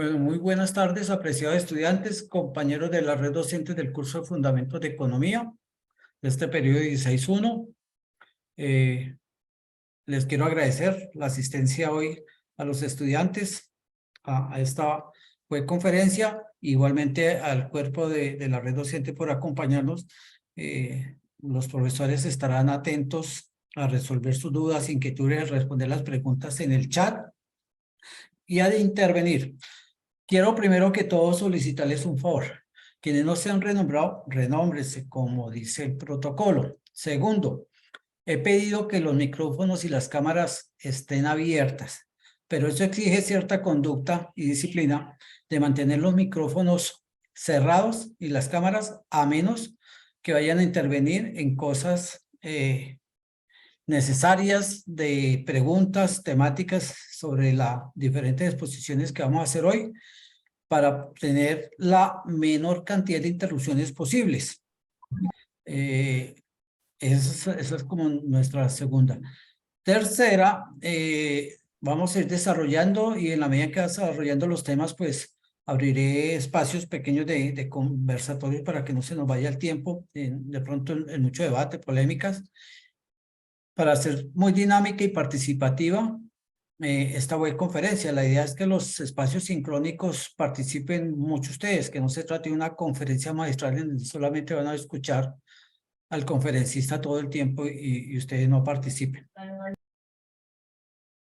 Bueno, muy buenas tardes, apreciados estudiantes, compañeros de la red docente del curso de Fundamentos de Economía, de este periodo 16-1. Les quiero agradecer la asistencia hoy a los estudiantes a esta conferencia, igualmente al cuerpo de la red docente por acompañarnos. Los profesores estarán atentos a resolver sus dudas, inquietudes, responder las preguntas en el chat y a intervenir. Quiero primero que todo solicitarles un favor. Quienes no se han renombrado, renómbrense como dice el protocolo. Segundo, he pedido que los micrófonos y las cámaras estén abiertas, pero eso exige cierta conducta y disciplina de mantener los micrófonos cerrados y las cámaras, a menos que vayan a intervenir en cosas necesarias de preguntas temáticas sobre las diferentes exposiciones que vamos a hacer hoy, para tener la menor cantidad de interrupciones posibles. Esa es como nuestra segunda. Tercera, vamos a ir desarrollando y en la medida que vas desarrollando los temas, pues abriré espacios pequeños de conversatorios para que no se nos vaya el tiempo, de pronto en mucho debate, polémicas, para ser muy dinámica y participativa. Esta web conferencia. La idea es que los espacios sincrónicos participen mucho ustedes, que no se trate de una conferencia magistral en donde solamente van a escuchar al conferencista todo el tiempo y ustedes no participen.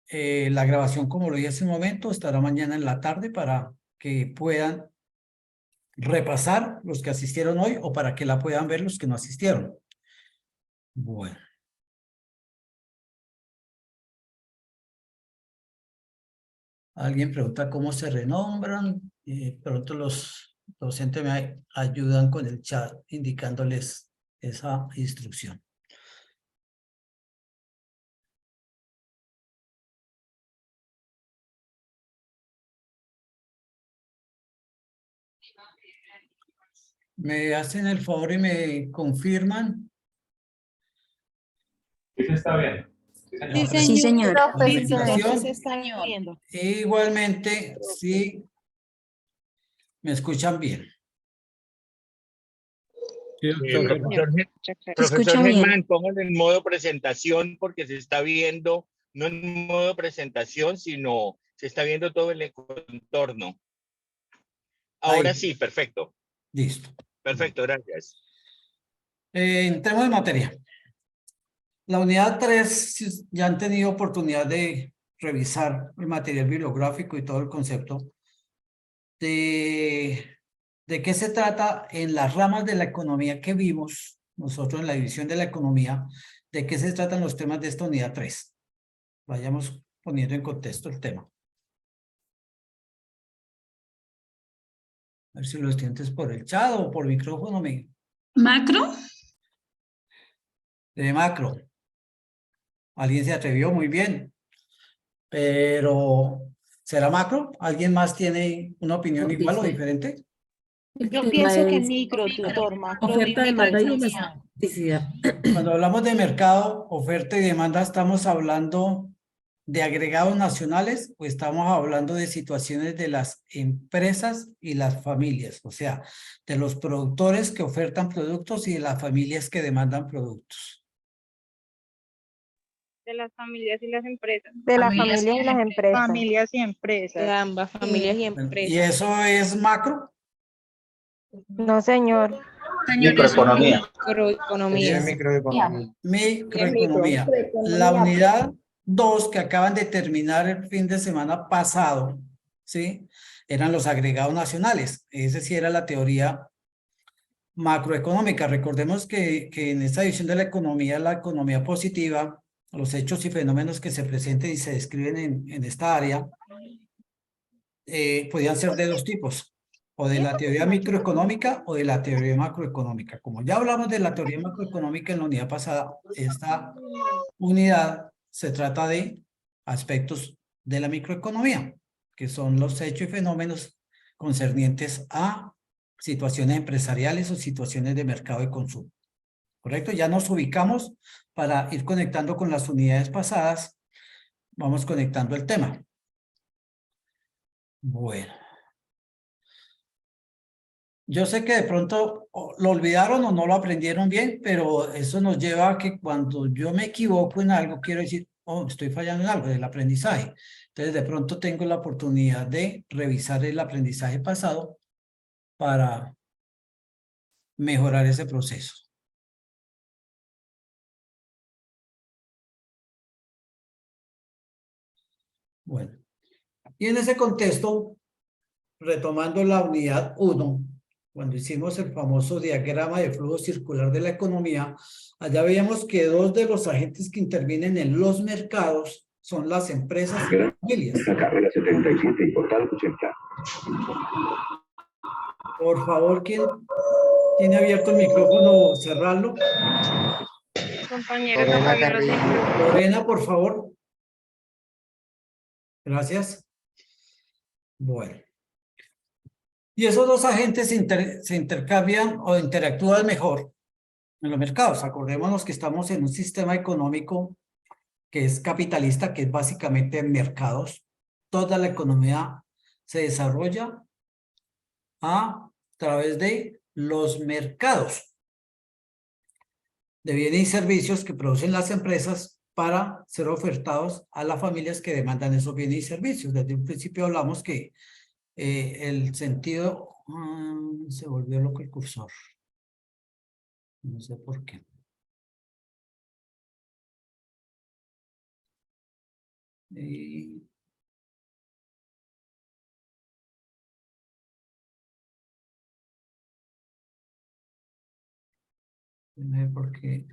La grabación, como lo dije hace un momento, estará mañana en la tarde para que puedan repasar los que asistieron hoy o para que la puedan ver los que no asistieron. Bueno. Alguien pregunta cómo se renombran. Pronto los docentes me ayudan con el chat indicándoles esa instrucción. ¿Me hacen el favor y me confirman? Sí, se está bien. Sí, señor. La presentación. Igualmente, sí, me escuchan bien. Escucha bien. Germán, póngalo en modo presentación porque se está viendo, no en modo presentación, sino se está viendo todo el entorno. Ahora Ahí. sí, perfecto. Listo. Perfecto, gracias. Entremos en materia. La unidad 3, si ya han tenido oportunidad de revisar el material bibliográfico y todo el concepto. ¿De qué se trata en las ramas de la economía que vimos nosotros en la división de la economía? ¿De qué se tratan los temas de esta unidad 3? Vayamos poniendo en contexto el tema. A ver si los estudiantes por el chat o por micrófono me... ¿Macro? De macro. Alguien se atrevió, muy bien. Pero, ¿será macro? ¿Alguien más tiene una opinión igual o diferente? Yo pienso que micro, tutor, macro. Oferta, demanda y elasticidad. Cuando hablamos de mercado, oferta y demanda, ¿estamos hablando de agregados nacionales o estamos hablando de situaciones de las empresas y las familias? O sea, de los productores que ofertan productos y de las familias que demandan productos. De las familias y las empresas. De las familias y las empresas. Familias y empresas. De ambas familias y empresas. ¿Y eso es macro? No, señor. Microeconomía. Microeconomía. Microeconomía. La unidad 2 que acaban de terminar el fin de semana pasado, ¿sí? Eran los agregados nacionales. Esa sí era la teoría macroeconómica. Recordemos que en esta división de la economía positiva, los hechos y fenómenos que se presenten y se describen en esta área, podían ser de dos tipos, o de la teoría microeconómica o de la teoría macroeconómica. Como ya hablamos de la teoría macroeconómica en la unidad pasada, esta unidad se trata de aspectos de la microeconomía, que son los hechos y fenómenos concernientes a situaciones empresariales o situaciones de mercado de consumo. ¿Correcto? Ya nos ubicamos para ir conectando con las unidades pasadas. Vamos conectando el tema. Bueno, Yo sé que de pronto lo olvidaron o no lo aprendieron bien, pero eso nos lleva a que cuando yo me equivoco en algo, quiero decir, oh, estoy fallando en algo del aprendizaje. Entonces, de pronto tengo la oportunidad de revisar el aprendizaje pasado para mejorar ese proceso. Bueno, y en ese contexto, retomando la unidad 1, cuando hicimos el famoso diagrama de flujo circular de la economía, allá veíamos que dos de los agentes que intervienen en los mercados son las empresas y las familias. Carrera 77 y portal 80. Por favor, ¿quién tiene abierto el micrófono? Cerrarlo. Compañeros, apague los micrófonos. Lorena, por favor. Gracias. Bueno. Y esos dos agentes se intercambian o interactúan mejor en los mercados. Acordémonos que estamos en un sistema económico que es capitalista, que es básicamente mercados. Toda la economía se desarrolla a través de los mercados de bienes y servicios que producen las empresas para ser ofertados a las familias que demandan esos bienes y servicios. Desde un principio hablamos que el sentido... se volvió loco el cursor. No sé por qué. Porque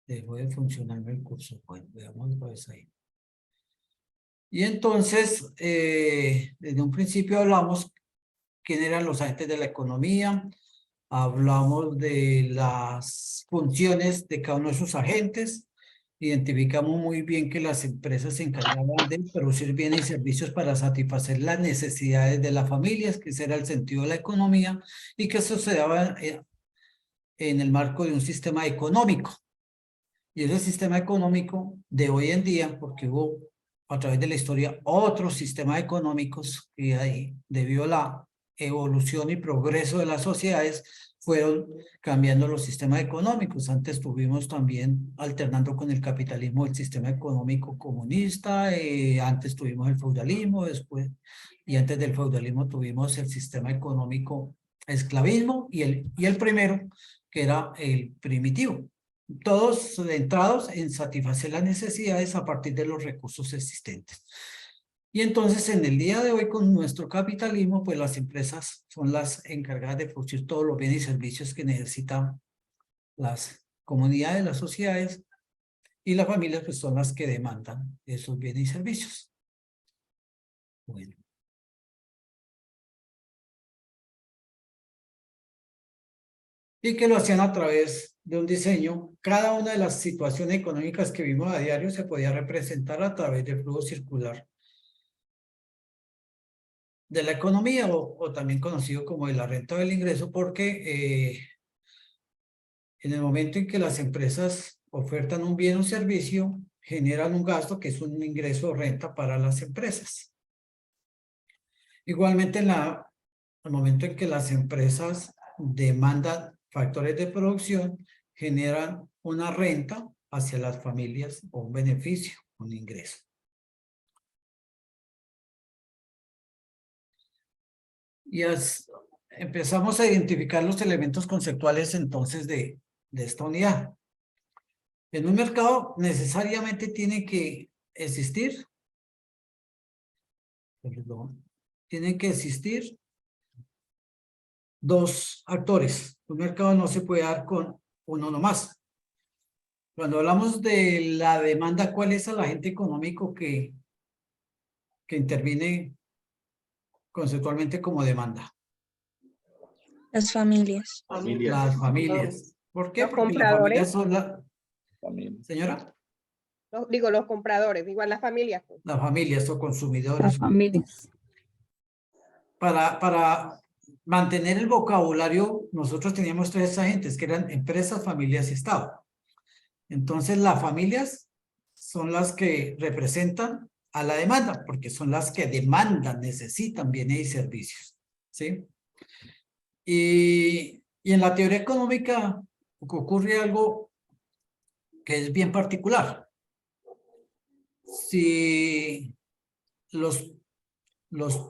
dejó de funcionar el curso. Bueno, veamos otra vez ahí. Y entonces, desde un principio hablamos quién eran los agentes de la economía, hablamos de las funciones de cada uno de sus agentes, identificamos muy bien que las empresas se encargaban de producir bienes y servicios para satisfacer las necesidades de las familias, que ese era el sentido de la economía, y que eso se daba en el marco de un sistema económico. Y ese sistema económico de hoy en día, porque hubo a través de la historia otros sistemas económicos que ahí, debido a la evolución y progreso de las sociedades, fueron cambiando los sistemas económicos. Antes tuvimos también, alternando con el capitalismo, el sistema económico comunista, antes tuvimos el feudalismo, después, y antes del feudalismo tuvimos el sistema económico esclavismo, y el primero, que era el primitivo. Todos centrados en satisfacer las necesidades a partir de los recursos existentes. Y entonces en el día de hoy con nuestro capitalismo, pues las empresas son las encargadas de producir todos los bienes y servicios que necesitan las comunidades, las sociedades, y las familias pues son las que demandan esos bienes y servicios. Bueno. Y que lo hacían a través de un diseño. Cada una de las situaciones económicas que vimos a diario se podía representar a través del flujo circular de la economía, o también conocido como de la renta del ingreso, porque en el momento en que las empresas ofertan un bien o servicio, generan un gasto que es un ingreso o renta para las empresas. Igualmente, en el momento en que las empresas demandan factores de producción, generan una renta hacia las familias o un beneficio, un ingreso. Y empezamos a identificar los elementos conceptuales entonces de esta unidad. En un mercado necesariamente tiene que existir, tienen que existir dos actores. Un mercado no se puede dar con uno nomás. Cuando hablamos de la demanda, ¿cuál es el agente económico que interviene conceptualmente como demanda? Las familias. Las familias. ¿Por qué? Los Porque las familias son Señora. Los compradores, igual las familias. Las familias o consumidores. Las familias. Para mantener el vocabulario, nosotros teníamos tres agentes que eran empresas, familias y Estado. Entonces, las familias son las que representan a la demanda, porque son las que demandan, necesitan bienes y servicios, ¿sí? Y en la teoría económica ocurre algo que es bien particular. Si los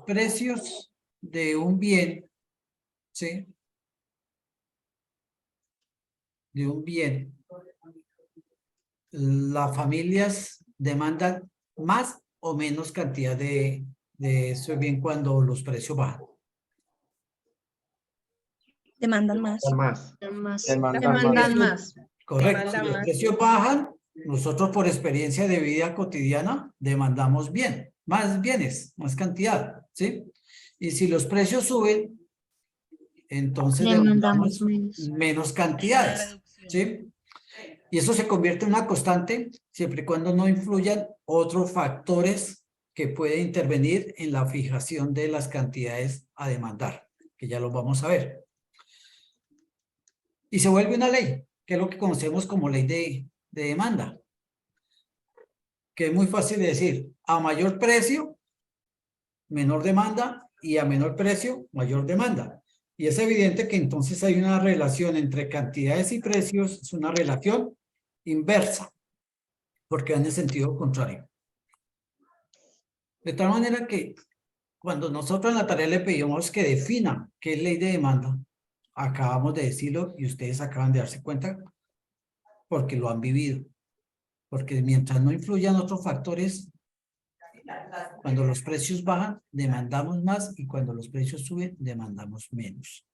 precios de un bien, ¿sí? De un bien, las familias demandan más o menos cantidad de ese bien cuando los precios bajan. Demandan más. Más. Más. Demandan más. Correcto. Demanda Si los más. precios bajan, nosotros por experiencia de vida cotidiana demandamos bien, más bienes, más cantidad, ¿sí? Y si los precios suben, entonces demandamos menos cantidades, ¿sí? Y eso se convierte en una constante siempre y cuando no influyan otros factores que pueden intervenir en la fijación de las cantidades a demandar, que ya los vamos a ver. Y se vuelve una ley, que es lo que conocemos como ley de demanda, que es muy fácil de decir: a mayor precio, menor demanda, y a menor precio, mayor demanda. Y es evidente que entonces hay una relación entre cantidades y precios, es una relación inversa, porque va en el sentido contrario. De tal manera que cuando nosotros en la tarea le pedimos que defina qué es ley de demanda, acabamos de decirlo y ustedes acaban de darse cuenta porque lo han vivido. Porque mientras no influyan otros factores, cuando los precios bajan, demandamos más, y cuando los precios suben, demandamos menos.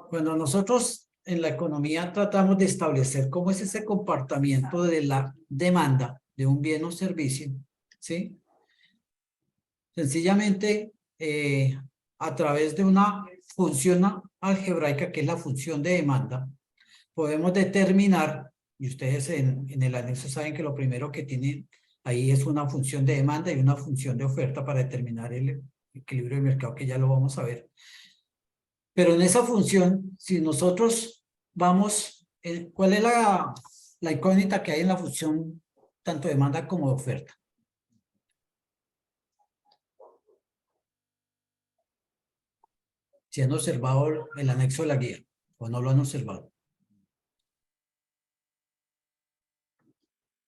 Cuando nosotros en la economía tratamos de establecer cómo es ese comportamiento de la demanda de un bien o servicio, ¿sí? Sencillamente, a través de una función algebraica que es la función de demanda, podemos determinar, y ustedes en el anexo saben que lo primero que tienen ahí es una función de demanda y una función de oferta para determinar el equilibrio de mercado, que ya lo vamos a ver. Pero en esa función, si nosotros vamos, ¿cuál es la incógnita que hay en la función tanto de demanda como de oferta? Si han observado el anexo de la guía o no lo han observado.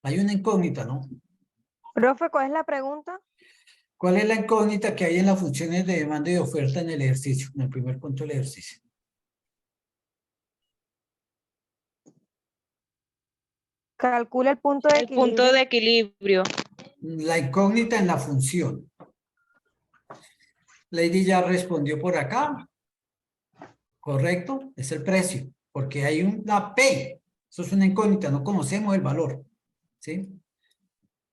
Hay una incógnita, ¿no? Profe, ¿cuál es la pregunta? ¿Cuál es la incógnita que hay en las funciones de demanda y de oferta en el ejercicio, en el primer punto del ejercicio? Calcula el punto de equilibrio. punto de equilibrio. La incógnita en la función. Lady ya respondió por acá. Correcto, es el precio, porque hay una P. Eso es una incógnita, no conocemos el valor, ¿sí?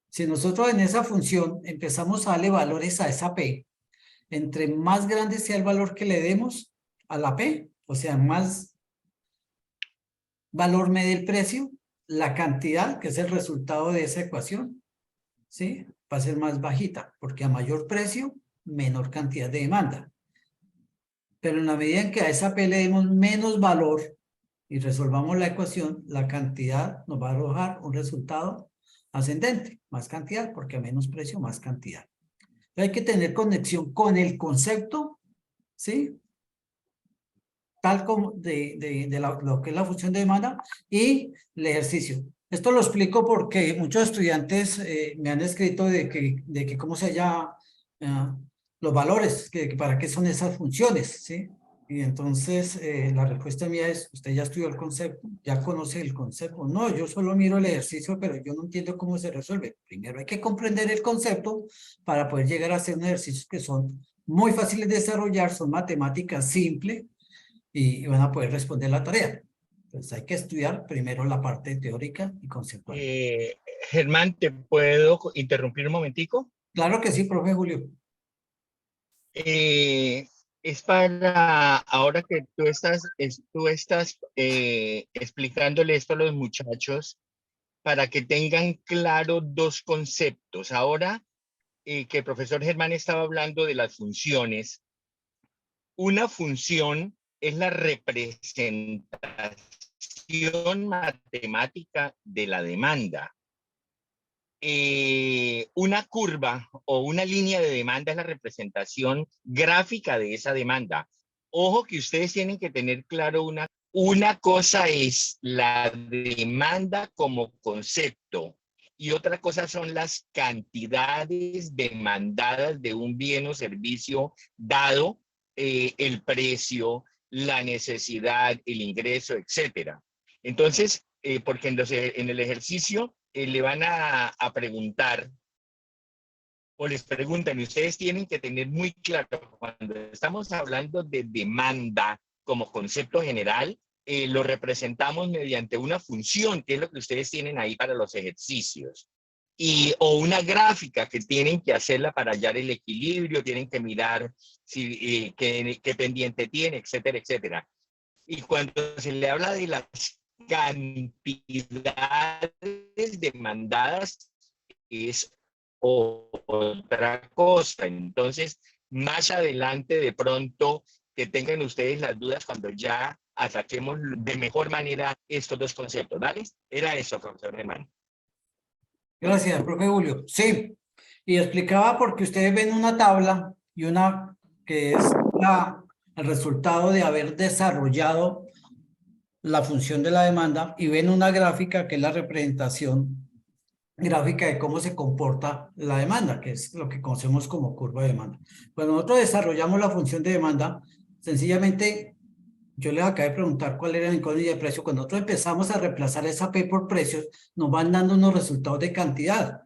Si nosotros en esa función empezamos a darle valores a esa P, entre más grande sea el valor que le demos a la P, o sea, más valor me dé el precio, la cantidad, que es el resultado de esa ecuación, ¿sí? Va a ser más bajita, porque a mayor precio, menor cantidad de demanda. Pero en la medida en que a esa P le demos menos valor y resolvamos la ecuación, la cantidad nos va a arrojar un resultado ascendente, más cantidad, porque a menos precio, más cantidad. Hay que tener conexión con el concepto, ¿sí? Tal como lo que es la función de demanda y el ejercicio. Esto lo explico porque muchos estudiantes me han escrito de que cómo se llama los valores, que para qué son esas funciones, ¿sí? Y entonces la respuesta mía es: usted ya estudió el concepto, ya conoce el concepto. No, yo solo miro el ejercicio, pero yo no entiendo cómo se resuelve. Primero hay que comprender el concepto para poder llegar a hacer un ejercicio que son muy fáciles de desarrollar, son matemáticas simples y van a poder responder la tarea. Entonces hay que estudiar primero la parte teórica y conceptual. Germán, ¿te puedo interrumpir un momentico? Claro que sí, profe Julio. Es para ahora que tú estás explicándole esto a los muchachos para que tengan claro dos conceptos. Ahora que el profesor Germán estaba hablando de las funciones, una función es la representación matemática de la demanda. Una curva o una línea de demanda es la representación gráfica de esa demanda. Ojo que ustedes tienen que tener claro una cosa es la demanda como concepto y otra cosa son las cantidades demandadas de un bien o servicio dado el precio, la necesidad, el ingreso, etcétera. Entonces, porque en el ejercicio le van a preguntar o les preguntan, y ustedes tienen que tener muy claro, cuando estamos hablando de demanda como concepto general, lo representamos mediante una función, que es lo que ustedes tienen ahí para los ejercicios, o una gráfica que tienen que hacerla para hallar el equilibrio, tienen que mirar si, qué pendiente tiene, etcétera, etcétera. Y cuando se le habla de las cantidades demandadas, es otra cosa. Entonces, más adelante, de pronto, que tengan ustedes las dudas cuando ya ataquemos de mejor manera estos dos conceptos, ¿vale? Era eso, profesor Germán. Gracias, profe Julio. Sí, y explicaba porque ustedes ven una tabla y una que es el resultado de haber desarrollado la función de la demanda y ven una gráfica que es la representación gráfica de cómo se comporta la demanda, que es lo que conocemos como curva de demanda. Cuando nosotros desarrollamos la función de demanda, sencillamente, yo les acabé de preguntar cuál era el incógnita de precio. Cuando nosotros empezamos a reemplazar esa P por precios, nos van dando unos resultados de cantidad.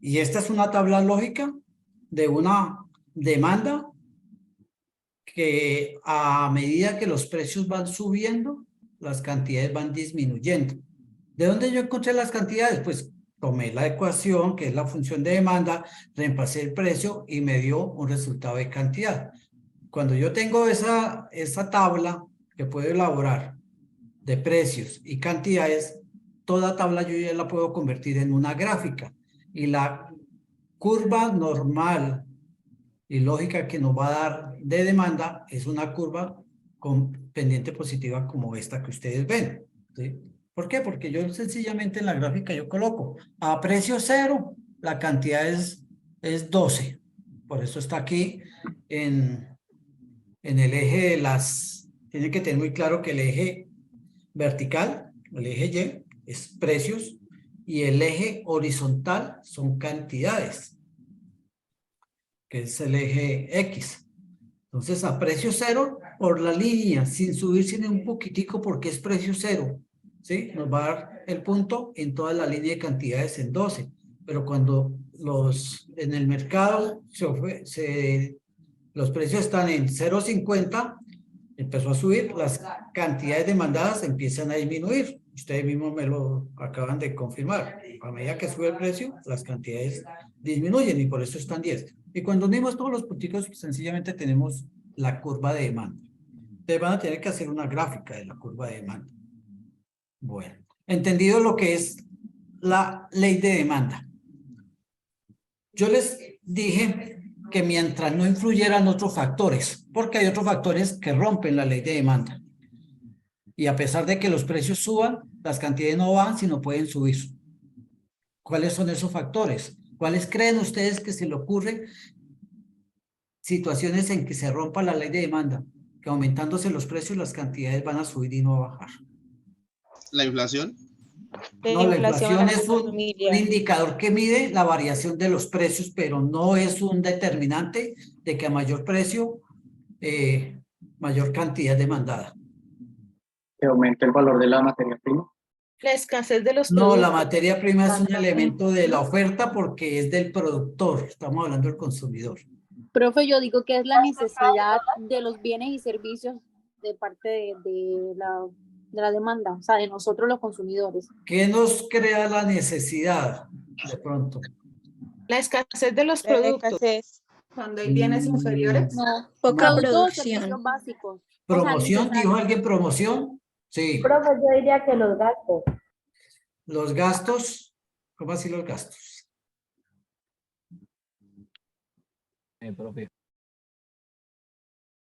Y esta es una tabla lógica de una demanda que a medida que los precios van subiendo, las cantidades van disminuyendo. ¿De dónde yo encontré las cantidades? Pues tomé la ecuación, que es la función de demanda, reemplacé el precio y me dio un resultado de cantidad. Cuando yo tengo esa tabla que puedo elaborar de precios y cantidades, toda tabla yo ya la puedo convertir en una gráfica. Y la curva normal y lógica que nos va a dar de demanda es una curva con pendiente positiva como esta que ustedes ven, ¿sí? ¿Por qué? Porque yo sencillamente en la gráfica yo coloco a precio cero, la cantidad es 12. Por eso está aquí en el eje de las... Tienen que tener muy claro que el eje vertical, el eje Y, es precios y el eje horizontal son cantidades, que es el eje X. Entonces, a precio cero, por la línea, sin subirse ni un poquitico porque es precio cero, ¿sí? Nos va a dar el punto en toda la línea de cantidades en 12. Pero cuando en el mercado los precios están en 0.50, empezó a subir, las cantidades demandadas empiezan a disminuir. Ustedes mismos me lo acaban de confirmar. A medida que sube el precio, las cantidades disminuyen y por eso están 10. Y cuando unimos todos los punticos, sencillamente tenemos la curva de demanda. Ustedes van a tener que hacer una gráfica de la curva de demanda. Bueno, entendido lo que es la ley de demanda. Yo les dije que mientras no influyeran otros factores, porque hay otros factores que rompen la ley de demanda. Y a pesar de que los precios suban, las cantidades no van, sino pueden subir. ¿Cuáles son esos factores? ¿Cuáles creen ustedes que se le ocurren situaciones en que se rompa la ley de demanda? Que aumentándose los precios, las cantidades van a subir y no a bajar. ¿La inflación? No, la inflación es un indicador que mide la variación de los precios, pero no es un determinante de que a mayor precio, mayor cantidad demandada. ¿Que aumente el valor de la materia prima? La escasez de los No, la productos. materia prima es un elemento de la oferta porque es del productor. Estamos hablando del consumidor. Profe, yo digo que es la necesidad de los bienes y servicios de parte de la demanda, o sea, de nosotros los consumidores. ¿Qué nos crea la necesidad de pronto? La escasez de los La productos. escasez. Cuando hay bienes inferiores. No, Poca productos, producción. servicios básicos. ¿Promoción? O sea, ¿Dijo alguien promoción? Sí. Profe, yo diría que los gastos. Los gastos, ¿cómo así los gastos? Profe.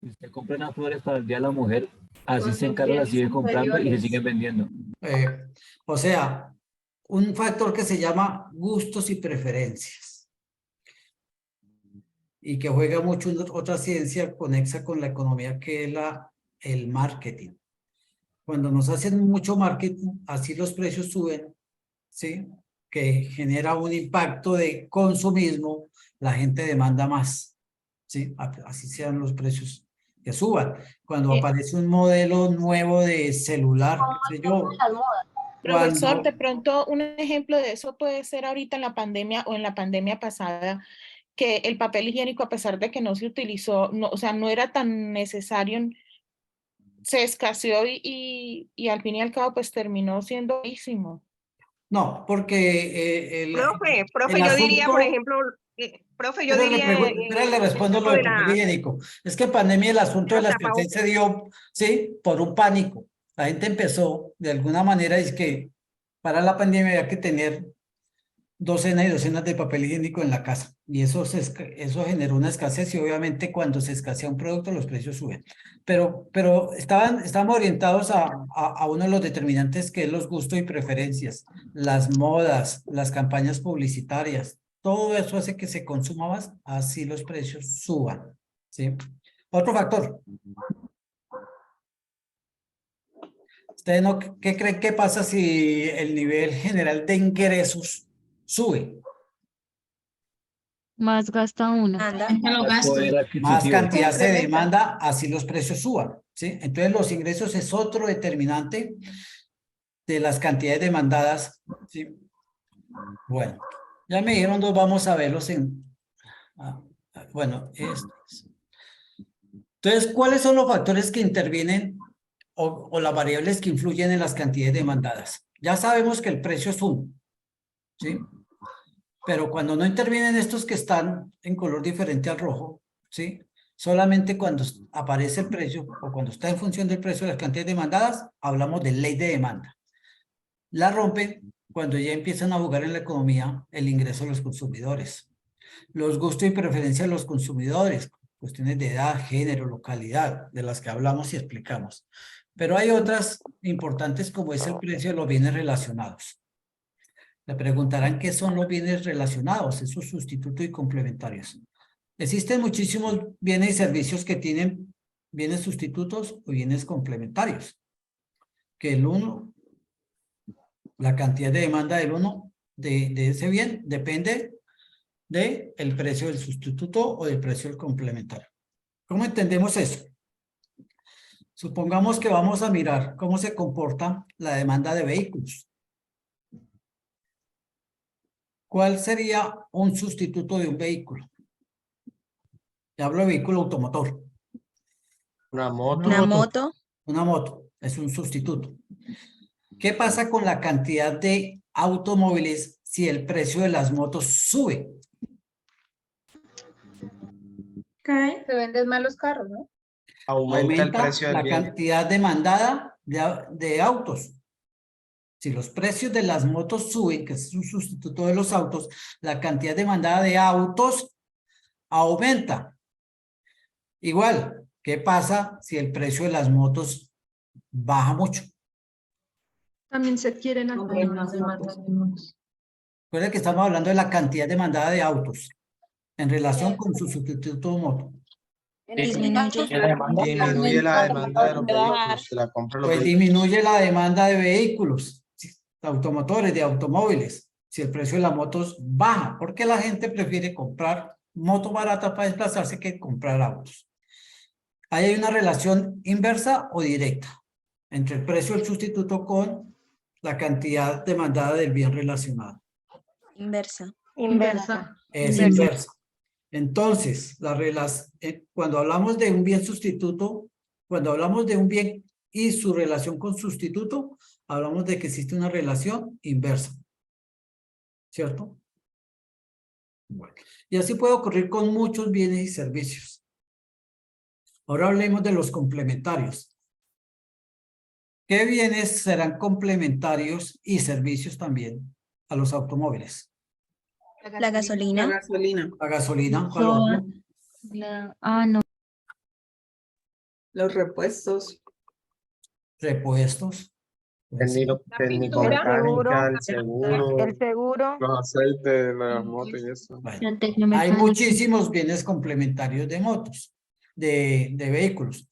Si usted compra unas flores para el Día de la Mujer, así se encarga, las sigue comprando y se siguen vendiendo. O sea, un factor que se llama gustos y preferencias. y que juega mucho otra ciencia conexa con la economía, que es el marketing. Cuando nos hacen mucho marketing, así los precios suben, ¿sí? Que genera un impacto de consumismo, la gente demanda más, ¿sí? Así sean los precios que suban. Cuando aparece un modelo nuevo de celular, qué sé yo, Profesor, de cuando... pronto un ejemplo de eso puede ser ahorita en la pandemia o en la pandemia pasada, que el papel higiénico, a pesar de que no se utilizó, no, o sea, no era tan necesario, se escaseó y al fin y al cabo pues terminó siendo carísimo. No, porque Profe, el yo diría, por asunto... ejemplo, profe, yo Pero diría le el respondo lo caso de de papel la, higiénico. Es que en pandemia el asunto de de los la escasez se tapabocas. dio, sí, por un pánico. La gente empezó, de alguna manera, es que para la pandemia había que tener docenas y docenas de papel higiénico en la casa. Y eso generó una escasez y obviamente cuando se escasea un producto los precios suben. Pero estábamos orientados a uno de los determinantes, que es los gustos y preferencias, las modas, las campañas publicitarias. Todo eso hace que se consuma más, así los precios suban, ¿sí? Otro factor. ¿Ustedes no, qué creen que pasa si el nivel general de ingresos sube? Más gasta uno. Más poder Más adquisitivo. cantidad se demanda, así los precios suban, ¿sí? Entonces los ingresos es otro determinante de las cantidades demandadas, ¿sí? Bueno, ya me dijeron dos, vamos a verlos en... bueno, estos. Entonces, ¿cuáles son los factores que intervienen o las variables que influyen en las cantidades demandadas? Ya sabemos que el precio es uno, ¿sí? Pero cuando no intervienen estos que están en color diferente al rojo, ¿sí? Solamente cuando aparece el precio o cuando está en función del precio de las cantidades demandadas, hablamos de ley de demanda. La rompen cuando ya empiezan a jugar en la economía el ingreso de los consumidores. Los gustos y preferencias de los consumidores, cuestiones de edad, género, localidad, de las que hablamos y explicamos. Pero hay otras importantes como es el precio de los bienes relacionados. Le preguntarán qué son los bienes relacionados, esos sustitutos y complementarios. Existen muchísimos bienes y servicios que tienen bienes sustitutos o bienes complementarios. Que el uno, la cantidad de demanda del uno de ese bien depende del precio del sustituto o del precio del complementario. ¿Cómo entendemos eso? Supongamos que vamos a mirar cómo se comporta la demanda de vehículos. ¿Cuál sería un sustituto de un vehículo? Ya hablo de vehículo automotor. Una moto. Una moto. Una moto es un sustituto. ¿Qué pasa con la cantidad de automóviles si el precio de las motos sube? Se venden más los carros, ¿no? Aumenta el precio del la bien. cantidad demandada de autos. Si los precios de las motos suben, que es un sustituto de los autos, la cantidad demandada de autos aumenta. Igual, ¿qué pasa si el precio de las motos baja mucho? También se quieren adquirir más motos. Recuerden que estamos hablando de la cantidad demandada de autos en relación con su sustituto de moto. Disminuye. Disminuye la demanda de los vehículos, se la compra los Pues vehículos. disminuye la demanda de vehículos, de automotores, de automóviles, si el precio de las motos baja, porque la gente prefiere comprar moto barata para desplazarse que comprar autos. Ahí hay una relación inversa o directa entre el precio del sustituto con la cantidad demandada del bien relacionado. Inversa. Es inversa. Entonces, cuando hablamos de un bien sustituto, cuando hablamos de un bien y su relación con sustituto, hablamos de que existe una relación inversa. ¿Cierto? Bueno, y así puede ocurrir con muchos bienes y servicios. Ahora hablemos de los complementarios. ¿Qué bienes serán complementarios y servicios también a los automóviles? La gasolina. La gasolina, ¿cuál otro? No. Los repuestos. Repuestos. Técnico El mecánica, el el seguro, seguro, los aceites de las motos y eso. Bueno, La hay tecnomecánica. muchísimos bienes complementarios de motos, de vehículos.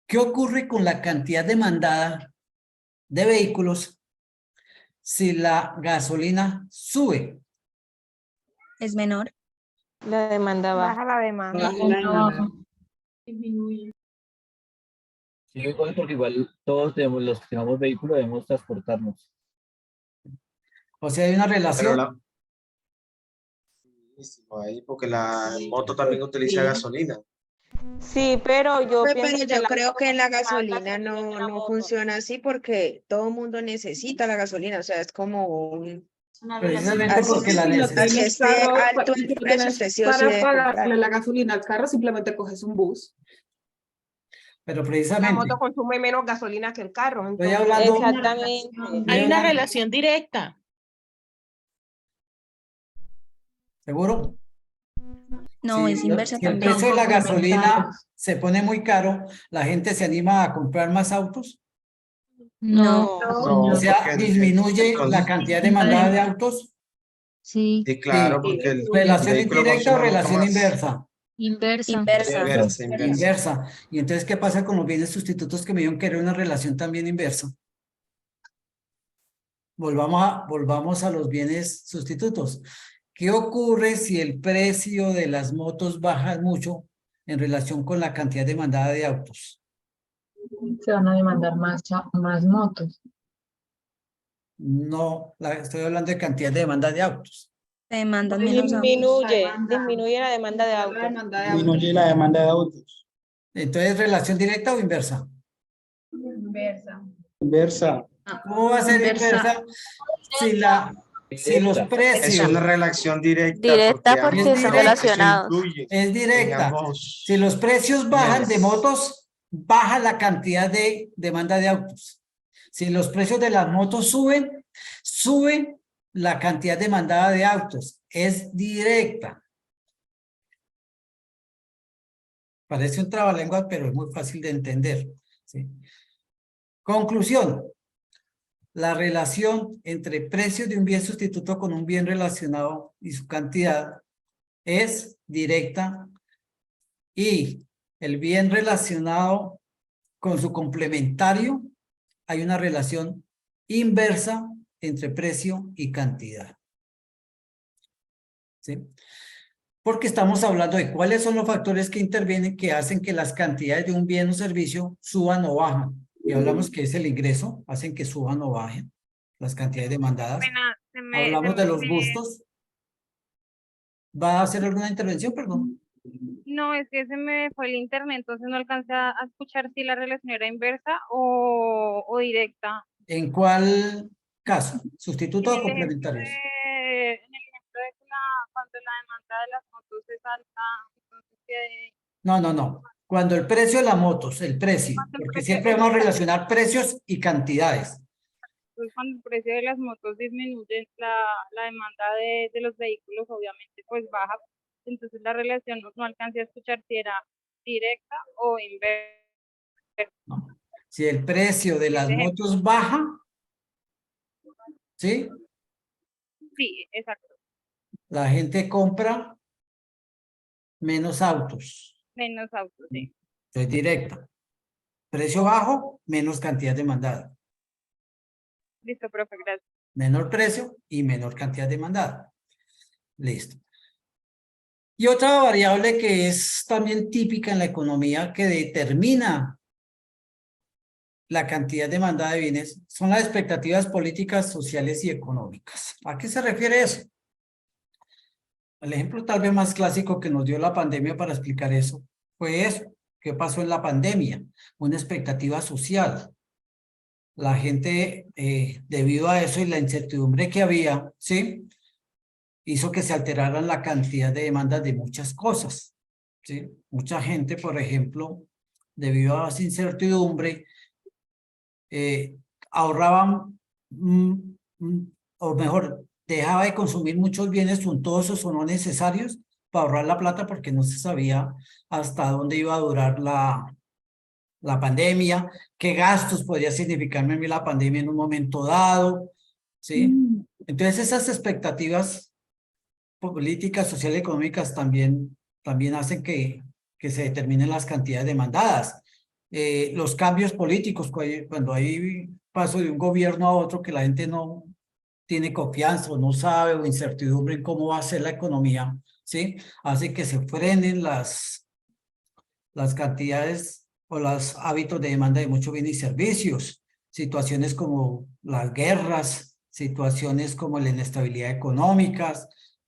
¿Qué ocurre con la cantidad demandada de vehículos si la gasolina sube? Es menor. La demanda baja. baja la demanda. Disminuye. Sí, igual, porque igual todos tenemos, los que tenemos vehículos debemos transportarnos. O sea, hay una Pero relación. ahí, porque la moto también utiliza gasolina. Sí, pero yo Pero pienso que yo la creo que la más gasolina que no, la no moto. funciona así porque todo el mundo necesita la gasolina, o sea, es como un... Precisamente Así, porque la Si no necesitan. así tienes esté carro, alto si el no precio, tienes usted sí o sí para debe pagarle comprar. la gasolina al carro, simplemente coges un bus. Pero La precisamente, moto consume menos gasolina que el carro. estoy Entonces, hablando. exactamente. Hay una relación directa. ¿Seguro? No, Si es inversa si el también. precio de la gasolina se pone muy caro, ¿la gente se anima a comprar más autos? No. No, O sea, porque disminuye la cantidad demandada de autos. Sí. sí, claro, Sí. porque el ¿Relación vehículo indirecta o consume mucho relación más. inversa? Inversa. Inversa. Inversa, inversa. Inversa. Y entonces, ¿qué pasa con los bienes sustitutos que me dijeron que era una relación también inversa? Volvamos a los bienes sustitutos. ¿Qué ocurre si el precio de las motos baja mucho en relación con la cantidad demandada de autos? Se van a demandar más motos. No, estoy hablando de cantidad de demanda de autos. Se demandan menos autos. Disminuye la demanda de autos. Disminuye la demanda de autos. Entonces, ¿relación directa o inversa? Inversa. Inversa. ¿Cómo va a ser inversa si los Directa. Es precios? una relación directa, Directa porque porque ambos son directos, eso relacionados. influye Es en directa. ambos Si los precios bajan de bienes. motos, baja la cantidad de demanda de autos. Si los precios de las motos suben, sube la cantidad demandada de autos. Es directa. Parece un trabalenguas, pero es muy fácil de entender. ¿Sí? Conclusión. La relación entre precio de un bien sustituto con un bien relacionado y su cantidad es directa, y el bien relacionado con su complementario hay una relación inversa entre precio y cantidad. ¿Sí? Porque estamos hablando de cuáles son los factores que intervienen que hacen que las cantidades de un bien o servicio suban o bajan. Y hablamos que es el ingreso, hacen que suban o bajen las cantidades demandadas. Hablamos de los gustos. ¿Va a hacer alguna intervención, perdón? No, es que se me fue el internet, entonces no alcancé a escuchar si la relación era inversa o directa. ¿En cuál caso? ¿Sustituto o En el ejemplo complementarios? en el ejemplo de que cuando la demanda de las motos es alta, entonces No. Cuando el precio de las motos, el precio, Cuando el porque precio- siempre vamos a relacionar precios y cantidades. pues cuando el precio de las motos disminuye, la demanda de los vehículos obviamente pues baja, entonces la relación no alcancé a escuchar si era directa o inversa. ¿No? Si el precio de las motos baja, ¿sí? Sí, exacto, La gente compra menos autos. menos autos, sí. Es directa. Precio bajo, menos cantidad demandada. Listo, profe, gracias. Menor precio y menor cantidad demandada. Listo. Y otra variable que es también típica en la economía que determina la cantidad demandada de bienes son las expectativas políticas, sociales y económicas. ¿A qué se refiere eso? El ejemplo tal vez más clásico que nos dio la pandemia para explicar eso fue eso. ¿Qué pasó en la pandemia? Una expectativa social. La gente, debido a eso y la incertidumbre que había, ¿sí? Hizo que se alteraran la cantidad de demandas de muchas cosas, ¿sí? Mucha gente, por ejemplo, debido a esa incertidumbre, ahorraban, o mejor, dejaba de consumir muchos bienes suntuosos o no necesarios para ahorrar la plata porque no se sabía hasta dónde iba a durar la pandemia, qué gastos podría significarme a mí la pandemia en un momento dado, ¿sí? Entonces esas expectativas políticas, sociales y económicas también hacen que se determinen las cantidades demandadas. Los cambios políticos, cuando hay paso de un gobierno a otro que la gente no tiene confianza o no sabe o incertidumbre en cómo va a ser la economía, ¿sí? Hace que se frenen las cantidades o los hábitos de demanda de muchos bienes y servicios, situaciones como las guerras, situaciones como la inestabilidad económica,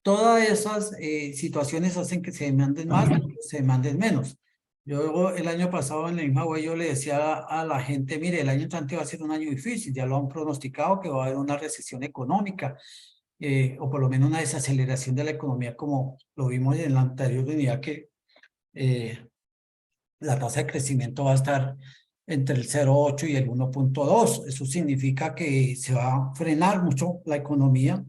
todas esas situaciones hacen que se demanden más, se demanden menos. Yo el año pasado en la misma web yo le decía a la gente, mire, el año entrante va a ser un año difícil, ya lo han pronosticado que va a haber una recesión económica, o por lo menos una desaceleración de la economía como lo vimos en la anterior unidad que la tasa de crecimiento va a estar entre el 0,8 y el 1,2. Eso significa que se va a frenar mucho la economía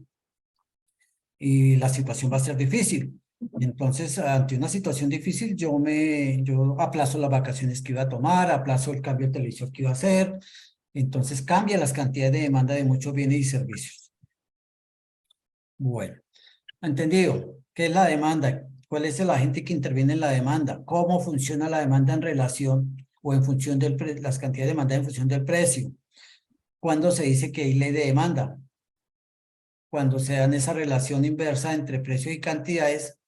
y la situación va a ser difícil. Y entonces, ante una situación difícil, yo aplazo las vacaciones que iba a tomar, aplazo el cambio de televisión que iba a hacer. Entonces, cambia las cantidades de demanda de muchos bienes y servicios. Bueno, ¿entendido? ¿Qué es la demanda? ¿Cuál es el agente que interviene en la demanda? ¿Cómo funciona la demanda en relación o en función del las cantidades de demanda en función del precio? ¿Cuándo se dice que hay ley de demanda? Cuando se dan esa relación inversa entre precios y cantidades,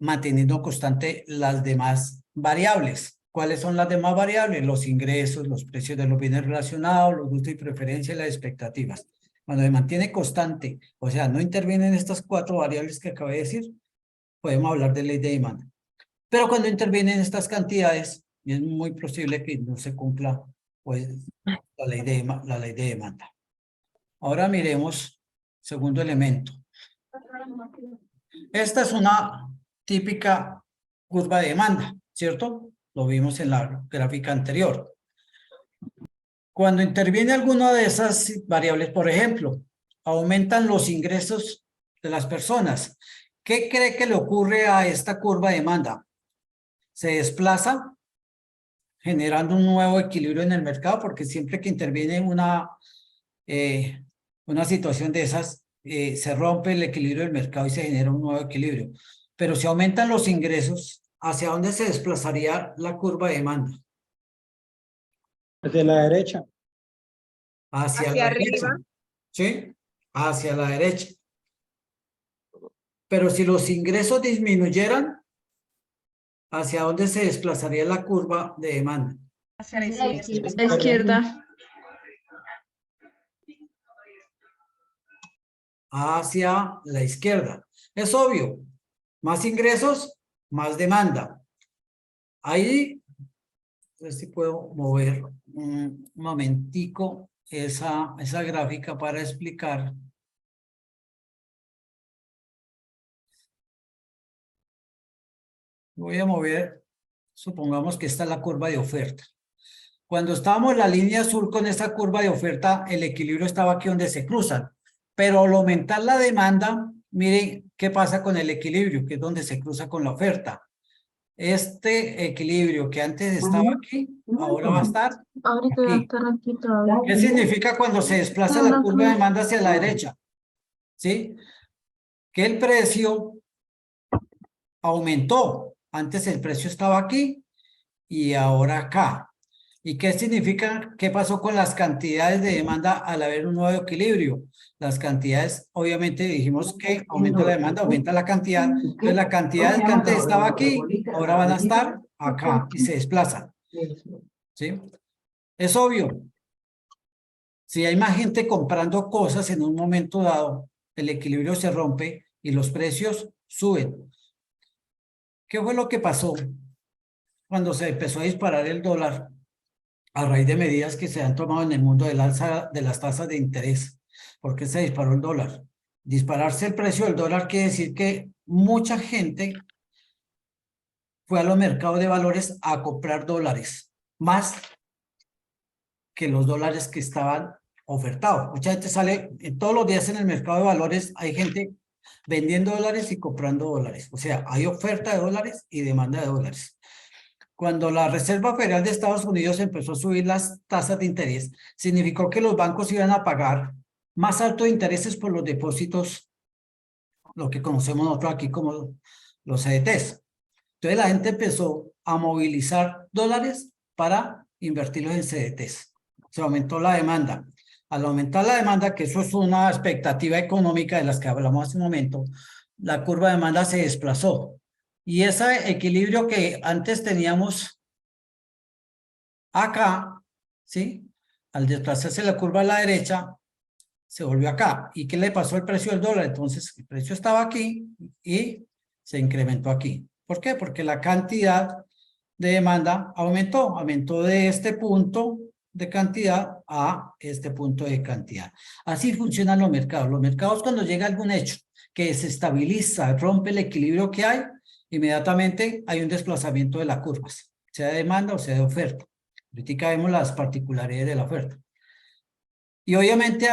manteniendo constante las demás variables. ¿Cuáles son las demás variables? Los ingresos, los precios de los bienes relacionados, los gustos y preferencias y las expectativas. Cuando se mantiene constante, o sea, no intervienen estas 4 variables que acabé de decir, podemos hablar de ley de demanda. Pero cuando intervienen estas cantidades, es muy posible que no se cumpla pues, la ley de demanda. Ahora miremos segundo elemento. Esta es una típica curva de demanda, ¿cierto? Lo vimos en la gráfica anterior. Cuando interviene alguna de esas variables, por ejemplo, aumentan los ingresos de las personas. ¿Qué cree que le ocurre a esta curva de demanda? Se desplaza generando un nuevo equilibrio en el mercado, porque siempre que interviene una situación de esas, se rompe el equilibrio del mercado y se genera un nuevo equilibrio. Pero si aumentan los ingresos, ¿hacia dónde se desplazaría la curva de demanda? Hacia la derecha. Hacia Hacia la arriba. derecha. ¿Sí? Hacia la derecha. Pero si los ingresos disminuyeran, ¿hacia dónde se desplazaría la curva de demanda? Hacia la izquierda. Hacia la izquierda. Es obvio. Más ingresos, más demanda. Ahí, a ver si puedo mover un momentico esa gráfica para explicar. Voy a mover, supongamos que esta es la curva de oferta. Cuando estábamos en la línea azul con esta curva de oferta, el equilibrio estaba aquí donde se cruzan. Pero al aumentar la demanda, miren qué pasa con el equilibrio, que es donde se cruza con la oferta. Este equilibrio que antes estaba aquí, ahora va a estar aquí. ¿Qué significa cuando se desplaza la curva de demanda hacia la derecha? ¿Sí? Que el precio aumentó. Antes el precio estaba aquí y ahora acá. ¿Y qué significa? ¿Qué pasó con las cantidades de demanda al haber un nuevo equilibrio? Las cantidades, obviamente dijimos que aumenta la demanda, aumenta la cantidad. Entonces la cantidad que antes estaba aquí, ahora van a estar acá y se desplazan. ¿Sí? Es obvio. Si hay más gente comprando cosas en un momento dado, el equilibrio se rompe y los precios suben. ¿Qué fue lo que pasó cuando se empezó a disparar el dólar a raíz de medidas que se han tomado en el mundo del alza de las tasas de interés? ¿Por qué se disparó el dólar? Dispararse el precio del dólar quiere decir que mucha gente fue a los mercados de valores a comprar dólares, más que los dólares que estaban ofertados. Mucha gente sale, todos los días en el mercado de valores hay gente vendiendo dólares y comprando dólares. O sea, hay oferta de dólares y demanda de dólares. cuando la Reserva Federal de Estados Unidos empezó a subir las tasas de interés, significó que los bancos iban a pagar más altos intereses por los depósitos, lo que conocemos nosotros aquí como los CDTs. Entonces la gente empezó a movilizar dólares para invertirlos en CDTs. Se aumentó la demanda. Al aumentar la demanda, que eso es una expectativa económica de las que hablamos hace un momento, la curva de demanda se desplazó. Y ese equilibrio que antes teníamos acá, ¿sí? Al desplazarse la curva a la derecha, se volvió acá. ¿Y qué le pasó al precio del dólar? Entonces, el precio estaba aquí y se incrementó aquí. ¿Por qué? Porque la cantidad de demanda aumentó de este punto de cantidad a este punto de cantidad. Así funcionan los mercados. Los mercados, cuando llega algún hecho que desestabiliza, rompe el equilibrio que hay, inmediatamente hay un desplazamiento de las curvas, sea de demanda o sea de oferta. Ahorita vemos las particularidades de la oferta. Y obviamente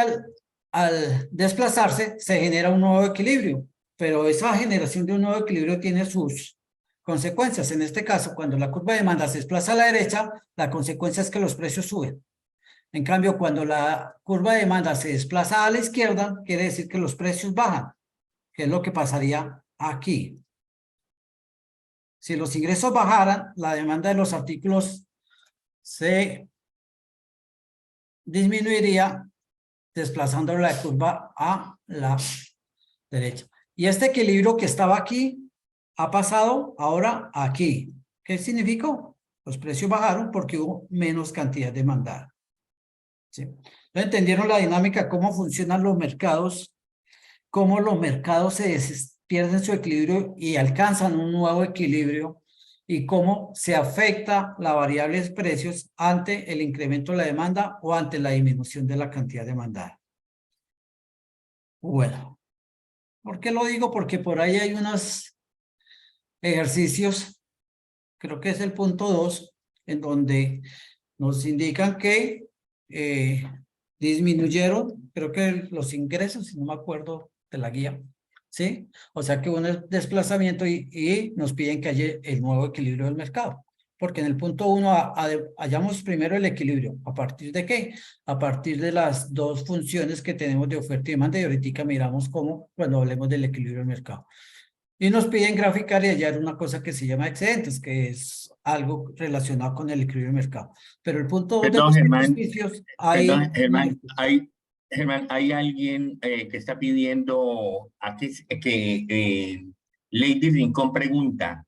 al desplazarse se genera un nuevo equilibrio, pero esa generación de un nuevo equilibrio tiene sus consecuencias. En este caso, cuando la curva de demanda se desplaza a la derecha, la consecuencia es que los precios suben. En cambio, cuando la curva de demanda se desplaza a la izquierda, quiere decir que los precios bajan, que es lo que pasaría aquí. Si los ingresos bajaran, la demanda de los artículos se disminuiría, desplazando la curva a la derecha. Y este equilibrio que estaba aquí ha pasado ahora aquí. ¿Qué significó? Los precios bajaron porque hubo menos cantidad demandada. ¿Sí? ¿No entendieron la dinámica? ¿Cómo funcionan los mercados? ¿Cómo los mercados pierden su equilibrio y alcanzan un nuevo equilibrio? ¿Y cómo se afecta la variable de precios ante el incremento de la demanda o ante la disminución de la cantidad demandada? Bueno, ¿por qué lo digo? Porque por ahí hay unos ejercicios, creo que es el punto 2, en donde nos indican que disminuyeron, creo que los ingresos, si no me acuerdo de la guía, ¿sí? O sea que hubo un desplazamiento y nos piden que haya el nuevo equilibrio del mercado. Porque en el punto 1 hallamos primero el equilibrio. ¿A partir de qué? A partir de las dos funciones que tenemos de oferta y demanda, y ahorita miramos cómo cuando hablemos del equilibrio del mercado. Y nos piden graficar y hallar una cosa que se llama excedentes, que es algo relacionado con el equilibrio del mercado. Pero el punto 2 de los beneficios, Germán, hay alguien que está pidiendo que Lady Rincón pregunta,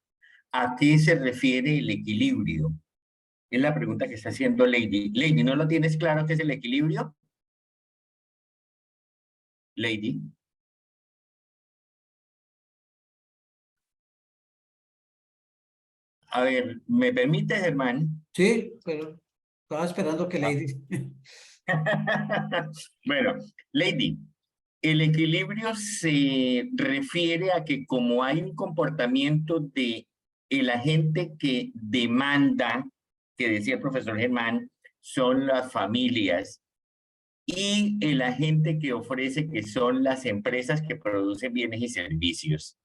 ¿a qué se refiere el equilibrio? Es la pregunta que está haciendo Lady. Lady, ¿no lo tienes claro qué es el equilibrio? Lady. A ver, ¿me permite, Germán? Sí, pero estaba esperando que Lady... Bueno, Lady, el equilibrio se refiere a que como hay un comportamiento de el agente que demanda, que decía el profesor Germán, son las familias, y el agente que ofrece, que son las empresas que producen bienes y servicios.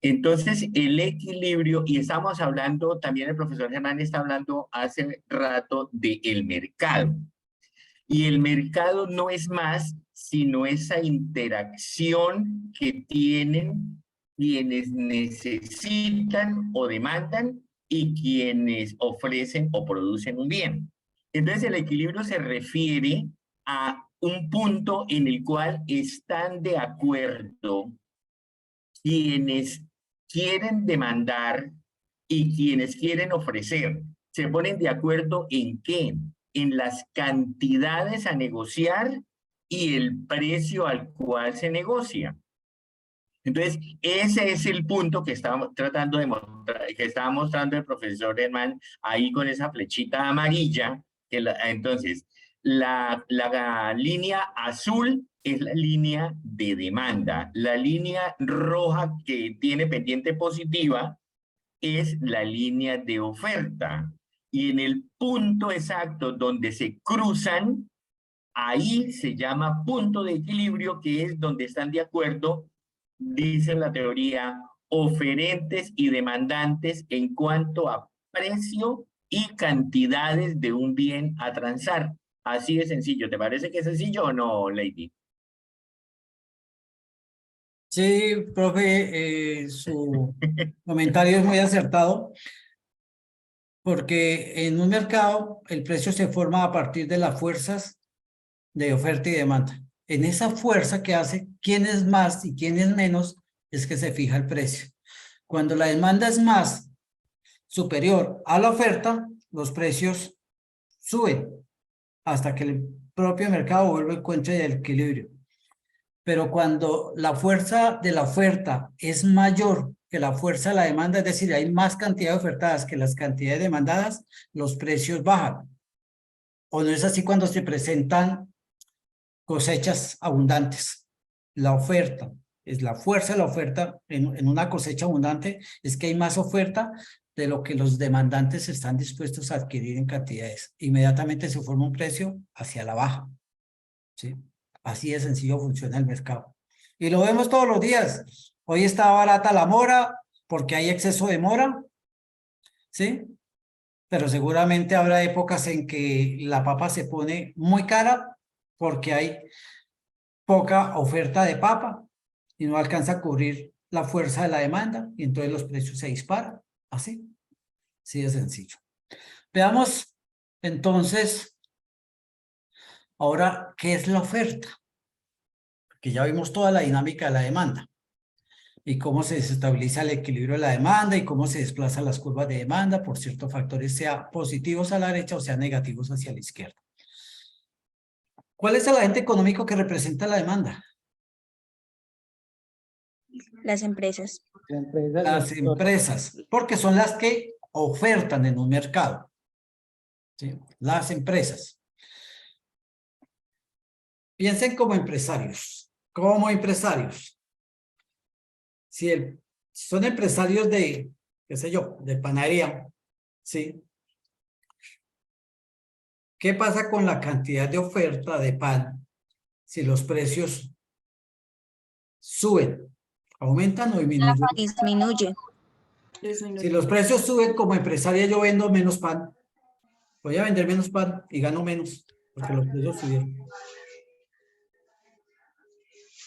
Entonces, el equilibrio, y estamos hablando, también el profesor Germán está hablando hace rato del mercado. Y el mercado no es más sino esa interacción que tienen quienes necesitan o demandan y quienes ofrecen o producen un bien. Entonces, el equilibrio se refiere a un punto en el cual están de acuerdo quienes quieren demandar y quienes quieren ofrecer. Se ponen de acuerdo ¿en qué? En las cantidades a negociar y el precio al cual se negocia. Entonces, ese es el punto que estábamos tratando de mostrar, que estaba mostrando el profesor Herman ahí con esa flechita amarilla. Entonces, la línea azul es la línea de demanda. La línea roja que tiene pendiente positiva es la línea de oferta. Y en el punto exacto donde se cruzan, ahí se llama punto de equilibrio, que es donde están de acuerdo, dice la teoría, oferentes y demandantes en cuanto a precio y cantidades de un bien a transar. Así de sencillo. ¿Te parece que es sencillo o no, Lady? Sí, profe, su comentario es muy acertado, porque en un mercado el precio se forma a partir de las fuerzas de oferta y demanda. En esa fuerza que hace quién es más y quién es menos, es que se fija el precio. Cuando la demanda es más superior a la oferta, los precios suben hasta que el propio mercado vuelve a encontrar el equilibrio. Pero cuando la fuerza de la oferta es mayor que la fuerza de la demanda, es decir, hay más cantidad de ofertadas que las cantidades demandadas, los precios bajan. ¿O no es así cuando se presentan cosechas abundantes? La oferta, es la fuerza de la oferta en una cosecha abundante, es que hay más oferta de lo que los demandantes están dispuestos a adquirir en cantidades. Inmediatamente se forma un precio hacia la baja, ¿sí? Así de sencillo funciona el mercado. Y lo vemos todos los días. Hoy está barata la mora porque hay exceso de mora, ¿sí? Pero seguramente habrá épocas en que la papa se pone muy cara porque hay poca oferta de papa y no alcanza a cubrir la fuerza de la demanda y entonces los precios se disparan. Así de sencillo. Veamos entonces ahora qué es la oferta. Que ya vimos toda la dinámica de la demanda y cómo se desestabiliza el equilibrio de la demanda y cómo se desplazan las curvas de demanda por ciertos factores, sea positivos a la derecha o sea negativos hacia la izquierda. ¿Cuál es el agente económico que representa la demanda? Las empresas. Las empresas, porque son las que ofertan en un mercado, ¿sí? Las empresas. Piensen como empresarios. Como empresarios. Si son empresarios de, qué sé yo, de panadería, ¿sí? ¿Qué pasa con la cantidad de oferta de pan si los precios suben? ¿Aumentan o disminuyen? Disminuye. Si los precios suben, como empresaria yo vendo menos pan. Voy a vender menos pan y gano menos porque los precios subieron.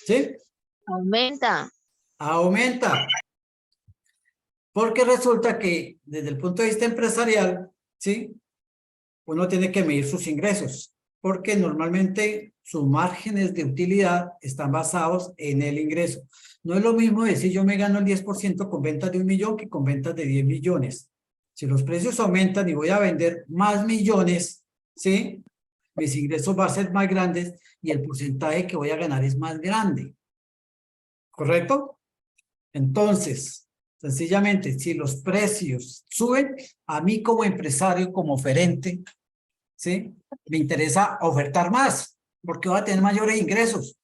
¿Sí? Aumenta. Aumenta. Porque resulta que desde el punto de vista empresarial, ¿sí? Uno tiene que medir sus ingresos, porque normalmente sus márgenes de utilidad están basados en el ingreso. No es lo mismo decir yo me gano el 10% con ventas de 1 millón que con ventas de 10 millones. Si los precios aumentan y voy a vender más millones, ¿sí? Mis ingresos van a ser más grandes y el porcentaje que voy a ganar es más grande. ¿Correcto? Entonces, sencillamente, si los precios suben, a mí como empresario, como oferente, ¿sí? Me interesa ofertar más, porque voy a tener mayores ingresos,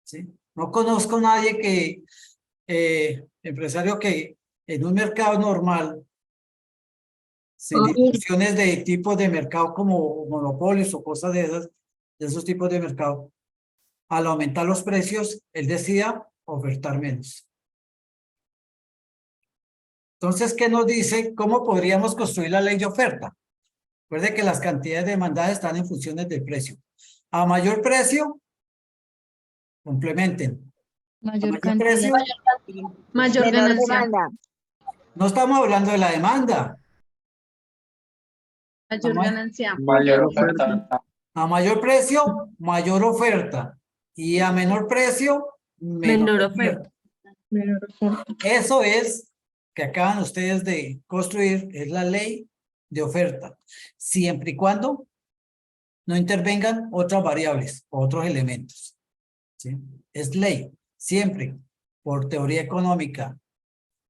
¿sí? No conozco a nadie empresario que en un mercado normal, sin discusiones de tipos de mercado como monopolios o cosas de esos tipos de mercado, al aumentar los precios, él decida ofertar menos. Entonces, ¿qué nos dice? ¿Cómo podríamos construir la ley de oferta? Recuerde que las cantidades demandadas están en funciones del precio. A mayor precio, complementen. Mayor precio, Mayor ganancia. demanda. no estamos hablando de la demanda. Mayor ganancia. Mayor oferta. A mayor precio, mayor oferta. Y a menor precio, menor oferta. Eso es que acaban ustedes de construir, es la ley de oferta, siempre y cuando no intervengan otras variables, otros elementos, ¿sí? Es ley, siempre, por teoría económica.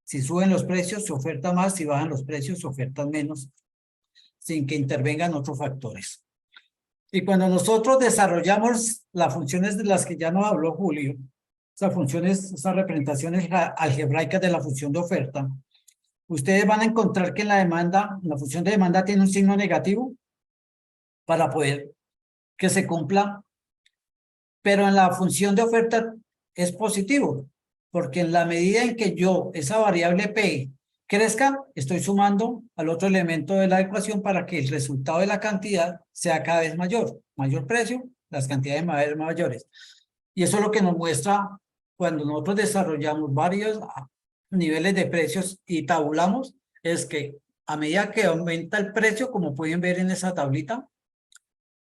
Si suben los precios, se oferta más, si bajan los precios, se ofertan menos, sin que intervengan otros factores. Y cuando nosotros desarrollamos las funciones de las que ya nos habló Julio, esas funciones, esas representaciones algebraicas de la función de oferta, ustedes van a encontrar que en la demanda, la función de demanda tiene un signo negativo para poder que se cumpla, pero en la función de oferta es positivo, porque en la medida en que yo, esa variable P, crezca, estoy sumando al otro elemento de la ecuación para que el resultado de la cantidad sea cada vez mayor. Mayor precio, las cantidades mayores. Y eso es lo que nos muestra cuando nosotros desarrollamos varios niveles de precios y tabulamos, es que a medida que aumenta el precio, como pueden ver en esa tablita,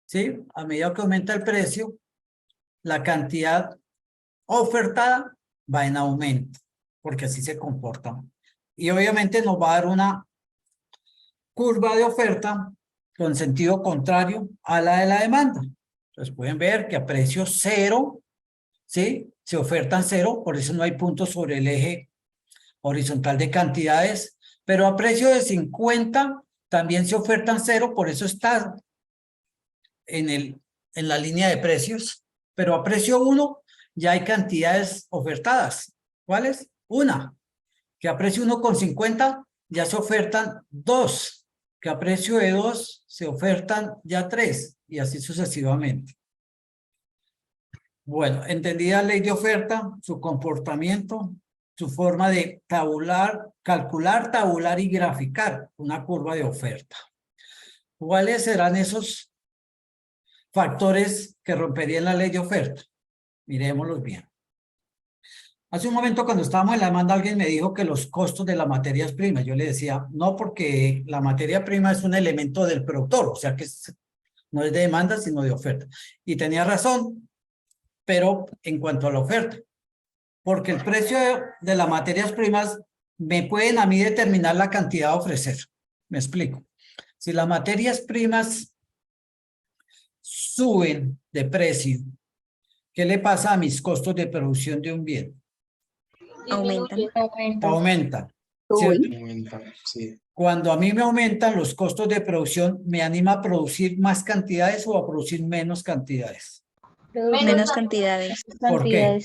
¿sí? A medida que aumenta el precio, la cantidad ofertada va en aumento, porque así se comporta. Y obviamente nos va a dar una curva de oferta con sentido contrario a la de la demanda. Entonces pueden ver que a precio cero, ¿sí? Se ofertan cero, por eso no hay puntos sobre el eje horizontal de cantidades, pero a precio de 50 también se ofertan cero, por eso está en la línea de precios, pero a precio 1 ya hay cantidades ofertadas. ¿Cuáles? Una, que a precio 1,50 ya se ofertan 2, que a precio de 2 se ofertan ya 3, y así sucesivamente. Bueno, entendida la ley de oferta, su comportamiento, su forma de tabular, calcular, tabular y graficar una curva de oferta. ¿Cuáles serán esos factores que romperían la ley de oferta? Miremoslos bien. Hace un momento cuando estábamos en la demanda alguien me dijo que los costos de las materias primas. Yo le decía, no, porque la materia prima es un elemento del productor, o sea que no es de demanda sino de oferta. Y tenía razón, pero en cuanto a la oferta, porque el precio de las materias primas me pueden a mí determinar la cantidad a ofrecer. Me explico. Si las materias primas suben de precio, ¿qué le pasa a mis costos de producción de un bien? Aumenta. Sí. Cuando a mí me aumentan los costos de producción, ¿me anima a producir más cantidades o a producir menos cantidades? Menos cantidades. ¿Por qué?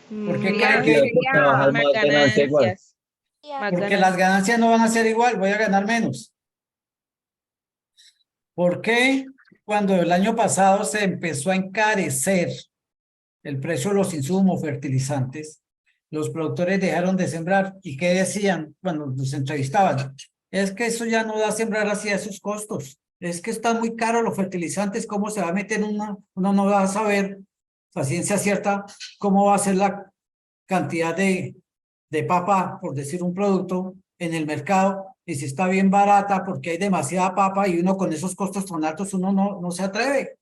¿Por qué creen que? Más ganancias. Porque las ganancias no van a ser igual, voy a ganar menos. ¿Por qué cuando el año pasado se empezó a encarecer el precio de los insumos fertilizantes, los productores dejaron de sembrar? ¿Y qué decían cuando los entrevistaban? Es que eso ya no da a sembrar así a esos costos. Es que están muy caros los fertilizantes, ¿cómo se va a meter uno no va a saber a ciencia cierta cómo va a ser la cantidad de papa, por decir un producto, en el mercado, y si está bien barata porque hay demasiada papa y uno con esos costos tan altos uno no se atreve,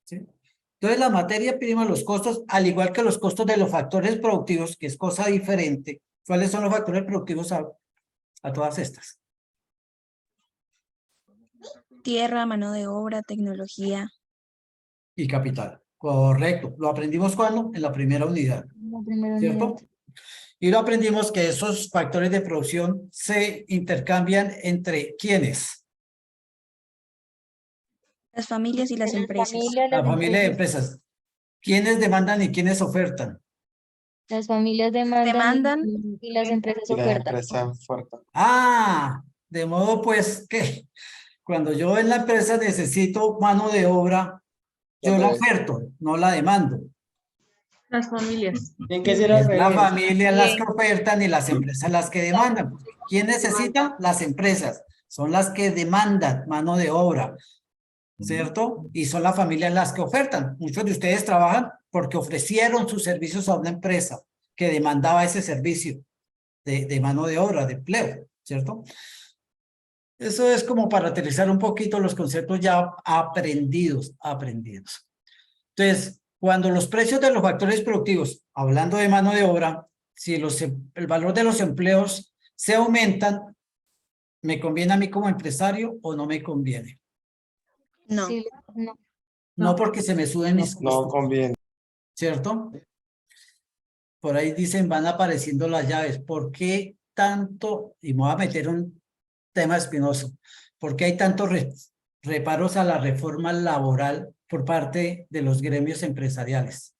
¿sí? Entonces la materia prima, los costos, al igual que los costos de los factores productivos, que es cosa diferente. ¿Cuáles son los factores productivos a todas estas? Tierra, mano de obra, tecnología. Y capital. Correcto. ¿Lo aprendimos cuándo? En la primera unidad. ¿Cierto? Y lo aprendimos que esos factores de producción se intercambian entre ¿quiénes? Las familias y las empresas. La familia de empresas. ¿Quiénes demandan y quiénes ofertan? Las familias demandan y las empresas ofertan. Ah, de modo pues que cuando yo en la empresa necesito mano de obra, yo la oferto, no la demando. Las familias. Es la familia las que ofertan y las empresas las que demandan. ¿Quién necesita? Las empresas. Son las que demandan mano de obra, ¿cierto? Y son las familias las que ofertan. Muchos de ustedes trabajan porque ofrecieron sus servicios a una empresa que demandaba ese servicio de mano de obra, de empleo, ¿cierto? Eso es como para aterrizar un poquito los conceptos ya aprendidos. Entonces, cuando los precios de los factores productivos, hablando de mano de obra, si el valor de los empleos se aumentan, ¿me conviene a mí como empresario o no me conviene? No. Sí, No, porque se me suben mis costos. No conviene. ¿Cierto? Por ahí dicen, van apareciendo las llaves. ¿Por qué tanto? Y me voy a meter un tema espinoso. ¿Por qué hay tantos reparos a la reforma laboral por parte de los gremios empresariales?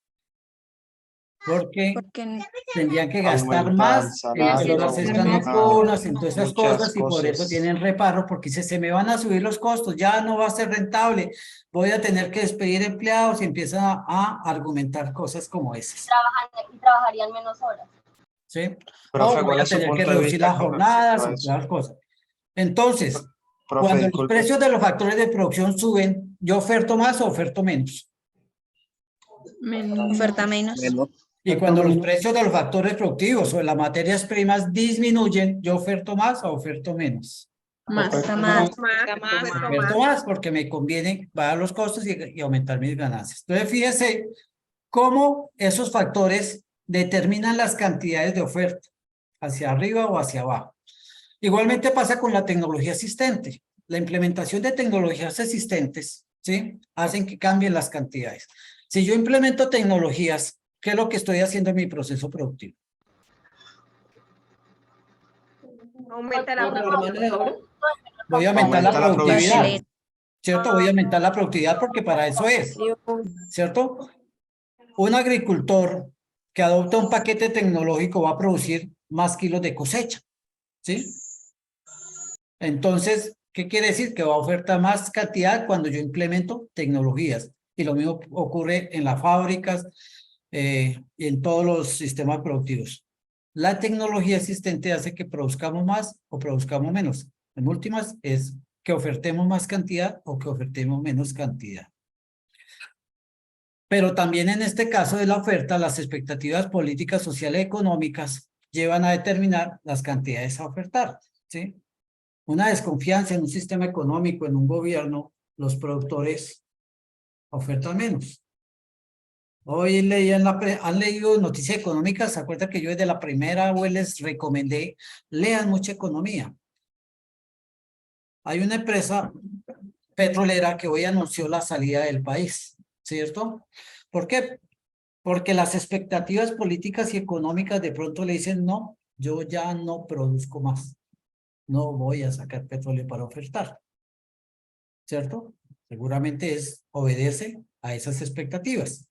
porque Porque tendrían que gastar Aumentar más en las salario, horas extras aumentar nocturnas, en todas esas muchas cosas, y por eso cosas. tienen reparo, porque si se me van a subir los costos, ya no va a ser rentable, voy a tener que despedir empleados y empiezan a argumentar cosas como esas. Y trabajarían menos horas. ¿Sí? Profe, O voy ¿cuál a es su tener que punto de reducir vista las con jornadas, respecto a entre eso? otras cosas. Entonces, Profe, cuando los disculpe. precios de los factores de producción suben, ¿yo oferto más o oferto menos? oferta menos. Y cuando los precios de los factores productivos o de las materias primas disminuyen, ¿yo oferto más o oferto menos? Oferta más. Oferto más porque me conviene bajar los costos y aumentar mis ganancias. Entonces, fíjese cómo esos factores determinan las cantidades de oferta, hacia arriba o hacia abajo. Igualmente pasa con la tecnología asistente. La implementación de tecnologías asistentes, ¿sí?, hacen que cambien las cantidades. Si yo implemento tecnologías, ¿qué es lo que estoy haciendo en mi proceso productivo? Aumenta la mano de obra. Voy a aumentar la Aumenta la productividad, producción. ¿cierto? Voy a aumentar la productividad porque para eso es, ¿cierto? Un agricultor que adopta un paquete tecnológico va a producir más kilos de cosecha, ¿sí? Entonces, ¿qué quiere decir? Que va a ofertar más cantidad cuando yo implemento tecnologías. Y lo mismo ocurre en las fábricas y en todos los sistemas productivos. La tecnología asistente hace que produzcamos más o produzcamos menos. En últimas, es que ofertemos más cantidad o que ofertemos menos cantidad. Pero también en este caso de la oferta, las expectativas políticas, sociales y económicas llevan a determinar las cantidades a ofertar, ¿sí? Una desconfianza en un sistema económico, en un gobierno, los productores ofertan menos. Hoy leían han leído noticias económicas, ¿se acuerdan que yo desde la primera web les recomendé, lean mucha economía? Hay una empresa petrolera que hoy anunció la salida del país, ¿cierto? ¿Por qué? Porque las expectativas políticas y económicas de pronto le dicen, no, yo ya no produzco más. No voy a sacar petróleo para ofertar, ¿cierto? Seguramente obedece a esas expectativas,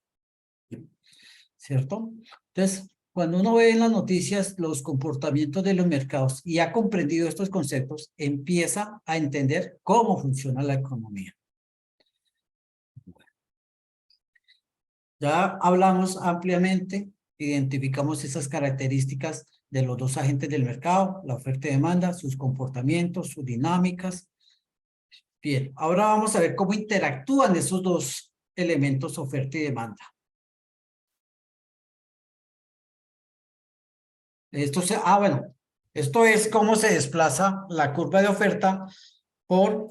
¿cierto? Entonces, cuando uno ve en las noticias los comportamientos de los mercados y ha comprendido estos conceptos, empieza a entender cómo funciona la economía. Ya hablamos ampliamente, identificamos esas características de los dos agentes del mercado, la oferta y demanda, sus comportamientos, sus dinámicas. Bien, ahora vamos a ver cómo interactúan esos dos elementos, oferta y demanda. Bueno, esto es cómo se desplaza la curva de oferta por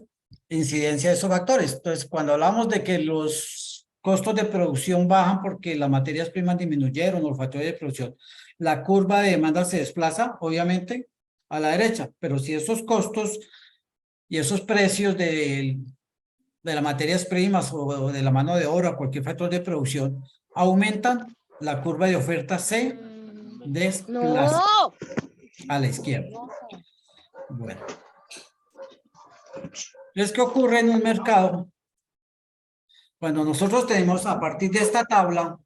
incidencia de esos factores. Entonces, cuando hablamos de que los costos de producción bajan porque las materias primas disminuyeron, los factores de producción, la curva de demanda se desplaza, obviamente, a la derecha. Pero si esos costos y esos precios de las materias primas o de la mano de obra, cualquier factor de producción, aumentan, la curva de oferta se desplaza a la izquierda. Bueno. Entonces, ¿qué ocurre en un mercado? Cuando nosotros tenemos a partir de esta tabla,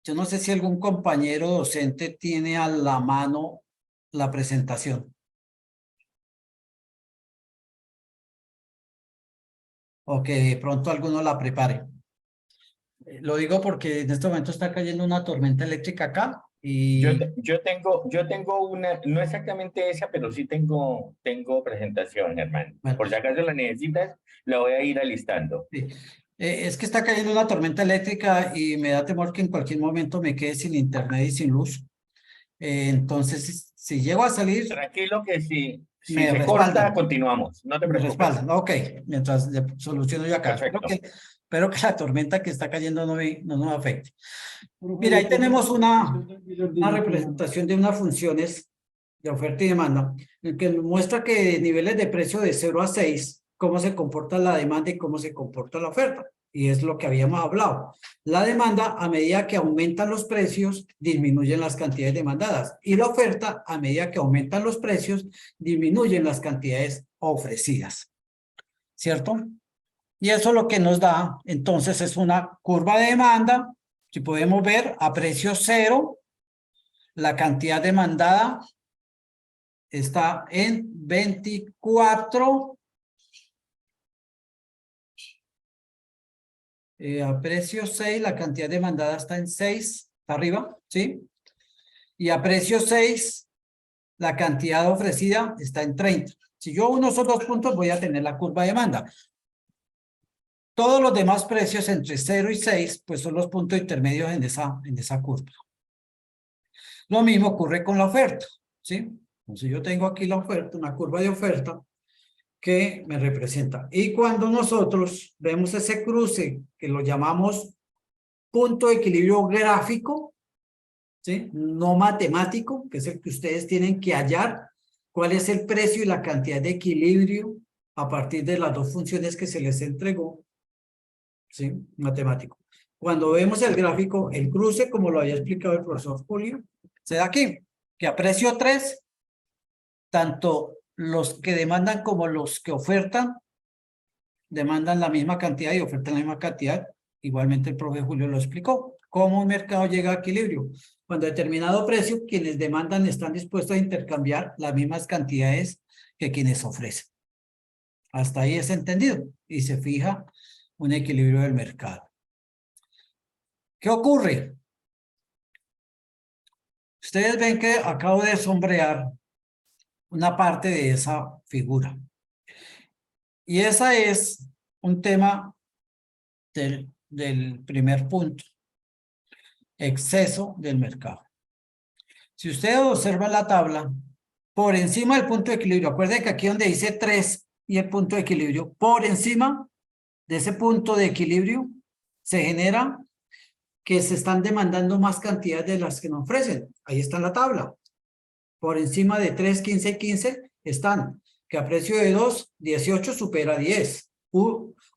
yo no sé si algún compañero docente tiene a la mano la presentación. O que de pronto alguno la prepare. Lo digo porque en este momento está cayendo una tormenta eléctrica acá y... Yo tengo una, no exactamente esa, pero sí tengo presentación, hermano. Bueno. Por si acaso la necesitas, la voy a ir alistando. Sí. Es que está cayendo una tormenta eléctrica y me da temor que en cualquier momento me quede sin internet y sin luz. Entonces, si llego a salir... Tranquilo que si me se corta, continuamos. No te preocupes. Respaldan. Ok, mientras soluciono yo acá. Perfecto. Espero que la tormenta que está cayendo no nos afecte. Mira, ahí tenemos una representación de unas funciones de oferta y demanda, en que nos muestra que niveles de precio de 0 a 6, cómo se comporta la demanda y cómo se comporta la oferta. Y es lo que habíamos hablado. La demanda, a medida que aumentan los precios, disminuyen las cantidades demandadas. Y la oferta, a medida que aumentan los precios, disminuyen las cantidades ofrecidas. ¿Cierto? Y eso lo que nos da, entonces, es una curva de demanda. Si podemos ver, a precio cero, la cantidad demandada está en 24. A precio 6, la cantidad demandada está en 6, está arriba, ¿sí? Y a precio 6, la cantidad ofrecida está en 30. Si yo uno esos dos puntos, voy a tener la curva de demanda. Todos los demás precios entre 0 y 6, pues son los puntos intermedios en esa curva. Lo mismo ocurre con la oferta, ¿sí? Entonces yo tengo aquí la oferta, una curva de oferta que me representa. Y cuando nosotros vemos ese cruce, que lo llamamos punto de equilibrio gráfico, ¿sí? No matemático, que es el que ustedes tienen que hallar, cuál es el precio y la cantidad de equilibrio a partir de las dos funciones que se les entregó, ¿sí? Matemático. Cuando vemos el gráfico, el cruce, como lo había explicado el profesor Julio, se da aquí, que a precio 3, tanto los que demandan como los que ofertan, demandan la misma cantidad y ofertan la misma cantidad. Igualmente el profe Julio lo explicó. ¿Cómo un mercado llega a equilibrio? Cuando a determinado precio, quienes demandan están dispuestos a intercambiar las mismas cantidades que quienes ofrecen. Hasta ahí es entendido. Y se fija un equilibrio del mercado. ¿Qué ocurre? Ustedes ven que acabo de sombrear una parte de esa figura. Y esa es un tema del primer punto. Exceso del mercado. Si ustedes observan la tabla, por encima del punto de equilibrio, acuérdense que aquí donde dice 3 y el punto de equilibrio, por encima de ese punto de equilibrio, se genera que se están demandando más cantidades de las que nos ofrecen. Ahí está en la tabla. Por encima de 3, 15 y 15 están que a precio de 2, 18 supera 10.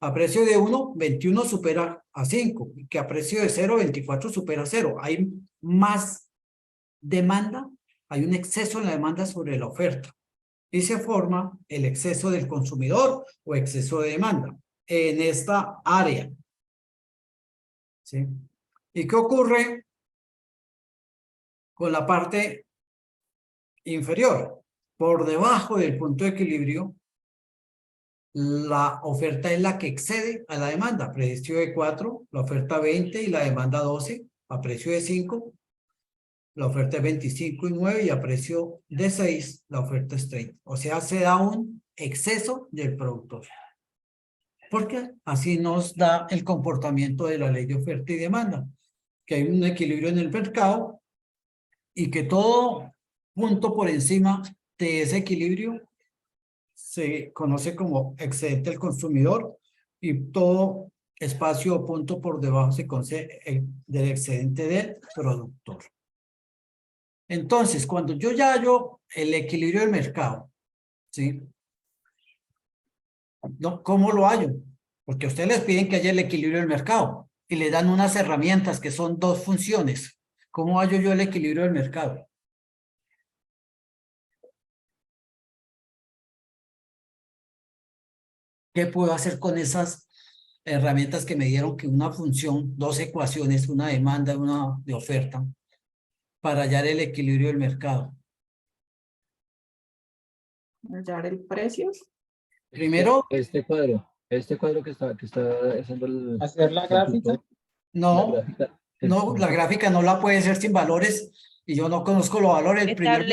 A precio de 1, 21 supera a 5. Y que a precio de 0, 24 supera a 0. Hay más demanda, hay un exceso en la demanda sobre la oferta. Y se forma el exceso del consumidor o exceso de demanda en esta área. ¿Sí? ¿Y qué ocurre con la parte inferior? Por debajo del punto de equilibrio, la oferta es la que excede a la demanda. Precio de 4, la oferta 20 y la demanda 12. A precio de 5, la oferta es 25 y 9 y a precio de 6, la oferta es 30. O sea, se da un exceso del productor. Porque así nos da el comportamiento de la ley de oferta y demanda. Que hay un equilibrio en el mercado y que todo punto por encima de ese equilibrio se conoce como excedente del consumidor y todo espacio o punto por debajo se conoce del excedente del productor. Entonces, cuando yo ya hallo el equilibrio del mercado, ¿sí? No, ¿cómo lo hallo? Porque ustedes les piden que haya el equilibrio del mercado y le dan unas herramientas que son dos funciones. ¿Cómo hallo yo el equilibrio del mercado? ¿Qué puedo hacer con esas herramientas que me dieron que una función, dos ecuaciones, una demanda y una de oferta, para hallar el equilibrio del mercado? Hallar el precio. Primero, Este cuadro que está haciendo el... Hacer la gráfica. no, la gráfica no la puede hacer sin valores y yo no conozco los valores. El primer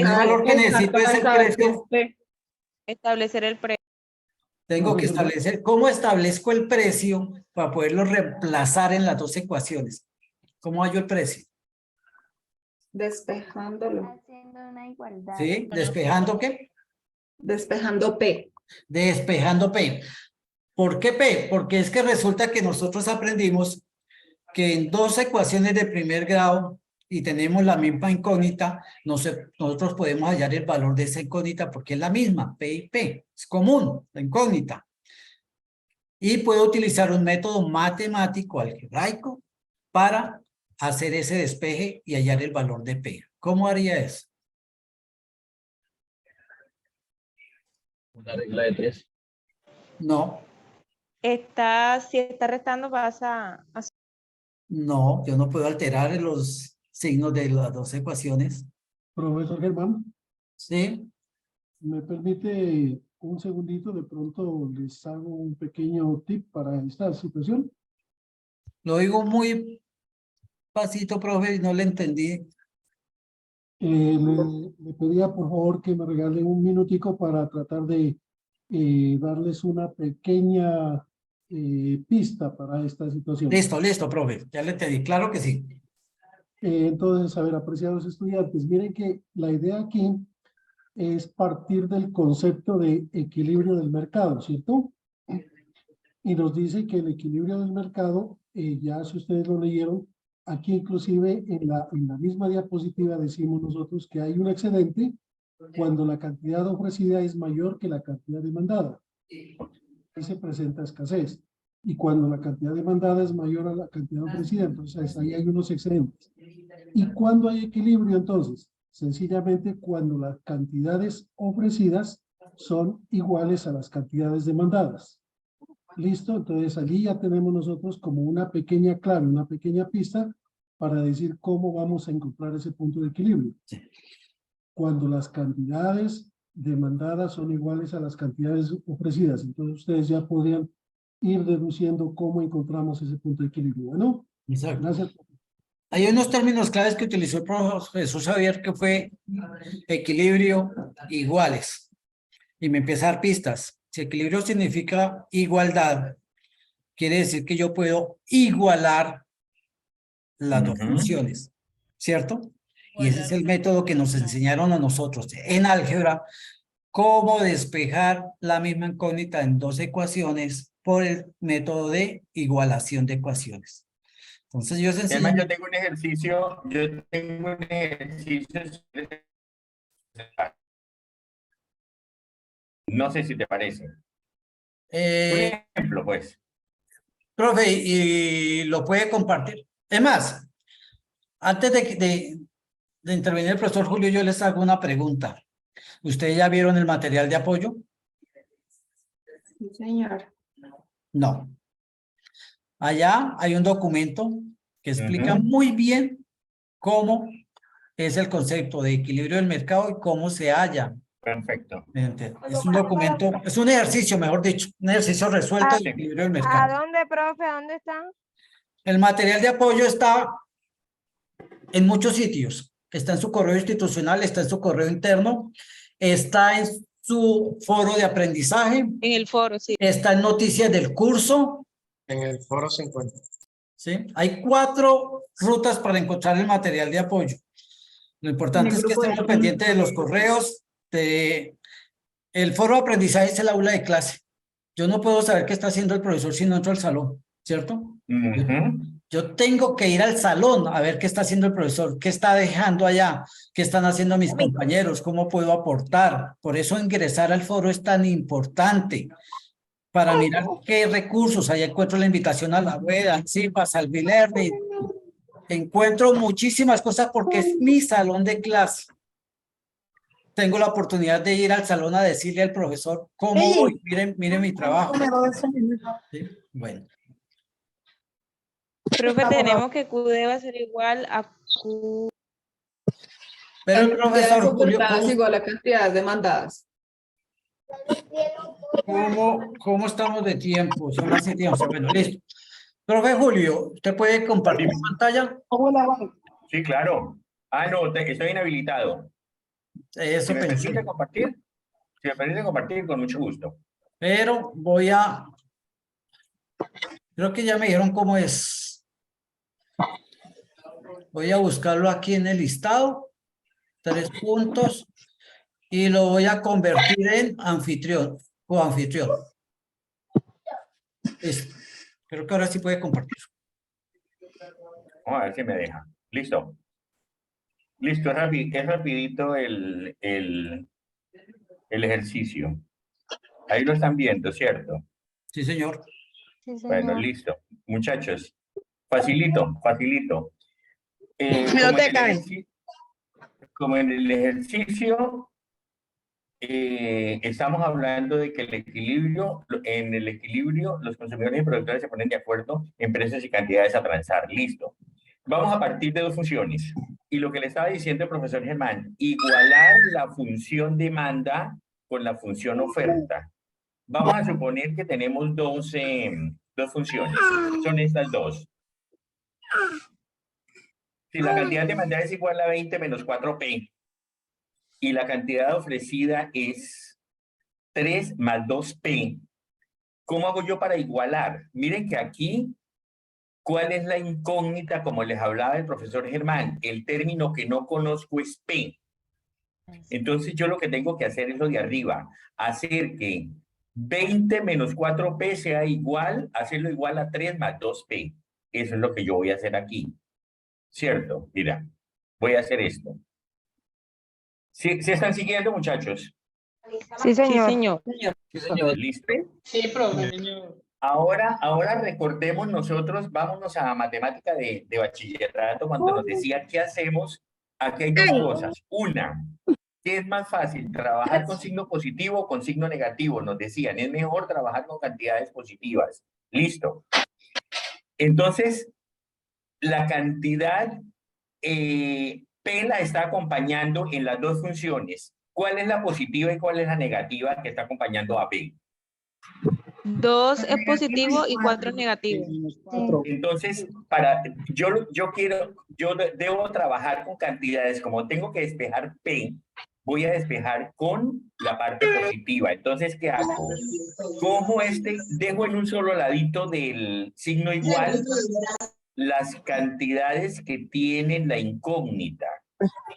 valor que necesito es el precio. Establecer el precio. Tengo que establecer, ¿cómo establezco el precio para poderlo reemplazar en las dos ecuaciones? ¿Cómo hallo el precio? Despejándolo. ¿Sí? ¿Despejando qué? Despejando P. Despejando P. ¿Por qué P? Porque es que resulta que nosotros aprendimos que en dos ecuaciones de primer grado y tenemos la misma incógnita, nosotros podemos hallar el valor de esa incógnita porque es la misma, P y P. Es común, la incógnita. Y puedo utilizar un método matemático algebraico para hacer ese despeje y hallar el valor de P. ¿Cómo haría eso? Una regla de 3. No. si está restando vas a No, yo no puedo alterar los signos de las dos ecuaciones. Profesor Germán, ¿Sí? ¿me permite un segundito? De pronto les hago un pequeño tip para esta situación. Lo digo muy pasito, profe, y no le entendí. Le pedía por favor que me regale un minutico para tratar de darles una pequeña pista para esta situación. Listo, profe. Ya le entendí. Claro que sí. Entonces, a ver, apreciados estudiantes, miren que la idea aquí es partir del concepto de equilibrio del mercado, ¿cierto? Y nos dice que el equilibrio del mercado, ya si ustedes lo leyeron, aquí inclusive en la misma diapositiva decimos nosotros que hay un excedente cuando la cantidad ofrecida es mayor que la cantidad demandada. Ahí se presenta escasez. Y cuando la cantidad demandada es mayor a la cantidad ofrecida, entonces ahí hay unos excedentes. ¿Y cuando hay equilibrio entonces? Sencillamente cuando las cantidades ofrecidas son iguales a las cantidades demandadas. ¿Listo? Entonces allí ya tenemos nosotros como una pequeña clave, una pequeña pista para decir cómo vamos a encontrar ese punto de equilibrio. Cuando las cantidades demandadas son iguales a las cantidades ofrecidas. Entonces ustedes ya podrían ir deduciendo cómo encontramos ese punto de equilibrio. Bueno, Exacto. gracias. Hay unos términos claves que utilizó el profesor Jesús Javier, que fue equilibrio, iguales. Y me empieza a dar pistas. Si equilibrio significa igualdad, quiere decir que yo puedo igualar las dos funciones, ¿cierto? Y ese es el método que nos enseñaron a nosotros en álgebra, cómo despejar la misma incógnita en dos ecuaciones por el método de igualación de ecuaciones. Entonces yo Además, yo tengo un ejercicio, no sé si te parece. Un ejemplo, pues. Profe, y lo puede compartir. Es más, antes de intervenir el profesor Julio, yo les hago una pregunta. ¿Ustedes ya vieron el material de apoyo? Sí, señor. No. Allá hay un documento que explica muy bien cómo es el concepto de equilibrio del mercado y cómo se halla. Perfecto. Es un documento, es un ejercicio, mejor dicho, un ejercicio resuelto del equilibrio del mercado. ¿A dónde, profe? ¿A dónde están? El material de apoyo está en muchos sitios. Está en su correo institucional, está en su correo interno, está en su foro de aprendizaje. En el foro, sí. Está en noticias del curso. En el foro se encuentra. ¿Sí? Hay 4 rutas para encontrar el material de apoyo. Lo importante es que estemos pendientes de los correos. El foro de aprendizaje es el aula de clase. Yo no puedo saber qué está haciendo el profesor si no entro al salón, ¿cierto? Yo tengo que ir al salón a ver qué está haciendo el profesor, qué está dejando allá, qué están haciendo mis compañeros, cómo puedo aportar. Por eso ingresar al foro es tan importante, para mirar qué recursos. Ahí encuentro la invitación a la web, al CIPAS, al Bilerni. Encuentro muchísimas cosas porque es mi salón de clase. Tengo la oportunidad de ir al salón a decirle al profesor cómo voy. Miren mi trabajo. ¿Sí? Bueno. Profe, tenemos que QD va a ser igual a Q. Pero el profesor Julio, es igual a cantidades demandadas. ¿Cómo estamos de tiempo? Son las 7:11. Bueno, listo. Profe Julio, ¿usted puede compartir pantalla? Sí, claro. No, estoy inhabilitado. Eso ¿Si me pensé. permite compartir? Si me permite compartir, con mucho gusto. Pero creo que ya me dijeron cómo es. Voy a buscarlo aquí en el listado. 3 puntos. Y lo voy a convertir en anfitrión o anfitrión. Listo. Creo que ahora sí puede compartir. Vamos a ver si me deja. Listo. Listo, es rapidito el ejercicio. Ahí lo están viendo, ¿cierto? Sí, señor. Sí, señor. Bueno, listo. Muchachos, facilito. No te caes. Como en el ejercicio, estamos hablando de que en el equilibrio, los consumidores y productores se ponen de acuerdo en precios y cantidades a transar. Listo. Vamos a partir de dos funciones. Y lo que le estaba diciendo el profesor Germán, igualar la función demanda con la función oferta. Vamos a suponer que tenemos dos funciones. Son estas dos. Si la cantidad demandada es igual a 20 menos 4P y la cantidad ofrecida es 3 más 2P, ¿cómo hago yo para igualar? Miren que aquí, ¿cuál es la incógnita? Como les hablaba el profesor Germán, el término que no conozco es P. Entonces yo lo que tengo que hacer es lo de arriba, hacer que 20 menos 4P sea igual, hacerlo igual a 3 más 2P. Eso es lo que yo voy a hacer aquí. ¿Cierto? Mira, voy a hacer esto. ¿Sí están siguiendo, muchachos? Sí, señor. Sí, señor. ¿Listo? Sí, profe. Ahora recordemos nosotros, vámonos a matemática de bachillerato, cuando nos decía qué hacemos. Aquí hay dos cosas. Una, ¿qué es más fácil? ¿Trabajar con signo positivo o con signo negativo? Nos decían, es mejor trabajar con cantidades positivas. Listo. Entonces, la cantidad P la está acompañando en las dos funciones. ¿Cuál es la positiva y cuál es la negativa que está acompañando a P? 2 es positivo y 4 es negativo. Entonces, yo debo trabajar con cantidades. Como tengo que despejar P, voy a despejar con la parte positiva. Entonces, ¿qué hago? Cojo dejo en un solo ladito del signo igual las cantidades que tienen la incógnita.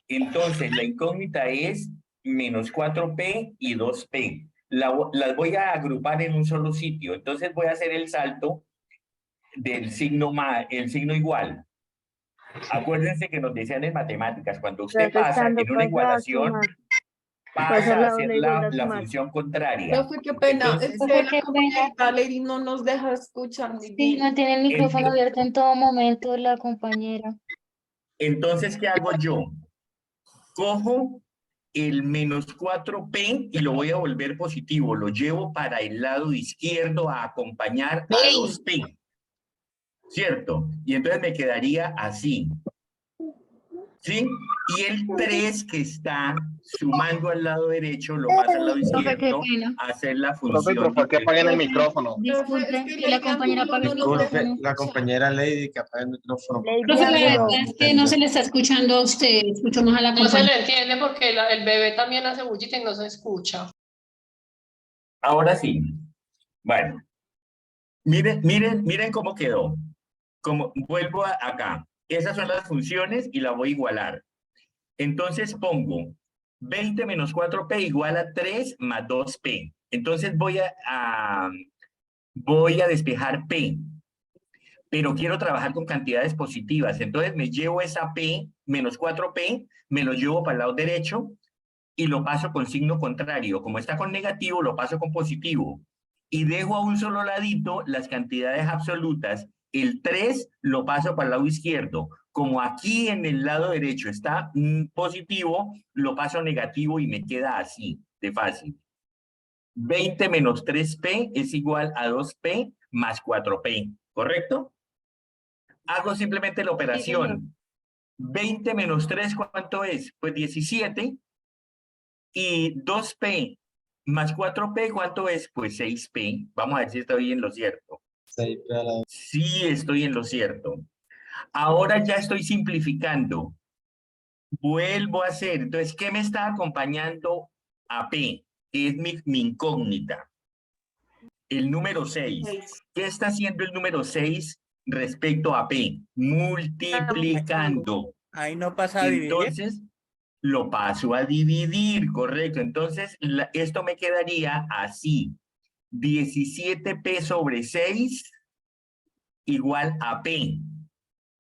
Entonces, la incógnita es menos 4P y 2P. Las voy a agrupar en un solo sitio. Entonces voy a hacer el salto del signo igual. Acuérdense que nos decían en matemáticas, cuando usted pasa en una igualación, pasa a hacer la función contraria. Profe, qué pena. Entonces, La ley no nos deja escuchar muy Sí, bien. no tiene el micrófono abierto en todo momento la compañera. Entonces, ¿qué hago yo? Cojo el menos 4P y lo voy a volver positivo. Lo llevo para el lado izquierdo a acompañar a 2P. ¿Cierto? Y entonces me quedaría así. ¿Sí? Y el 3 que está sumando al lado derecho lo pasa al lado izquierdo a hacer la función. Profe, ¿por qué apagan el micrófono? Disculpe, que la compañera apague el Disculpe, micrófono. la compañera Lady que apaga el micrófono. Profe, la verdad es que no se le está escuchando a usted, escucho más a la No se compañera. le entiende porque el bebé también hace bullita y no se escucha. Ahora sí. Bueno. Miren cómo quedó. Vuelvo acá. Esas son las funciones y la voy a igualar. Entonces pongo 20 menos 4P igual a 3 más 2P. Entonces voy a despejar P. Pero quiero trabajar con cantidades positivas. Entonces me llevo esa P menos 4P, me lo llevo para el lado derecho y lo paso con signo contrario. Como está con negativo, lo paso con positivo. Y dejo a un solo ladito las cantidades absolutas. El 3 lo paso para el lado izquierdo. Como aquí en el lado derecho está positivo, lo paso negativo y me queda así, de fácil. 20 menos 3P es igual a 2P más 4P, ¿correcto? Hago simplemente la operación. 20 menos 3, ¿cuánto es? Pues 17. Y 2P más 4P, ¿cuánto es? Pues 6P. Vamos a ver si estoy en lo cierto. Sí, estoy en lo cierto. Ahora ya estoy simplificando. Vuelvo a hacer. Entonces, ¿qué me está acompañando a P? Que es mi incógnita. El número 6. ¿Qué está haciendo el número 6 respecto a P? Multiplicando. Ahí no pasa a dividir. Entonces, lo paso a dividir, correcto. Entonces, esto me quedaría así. 17P sobre 6 igual a P.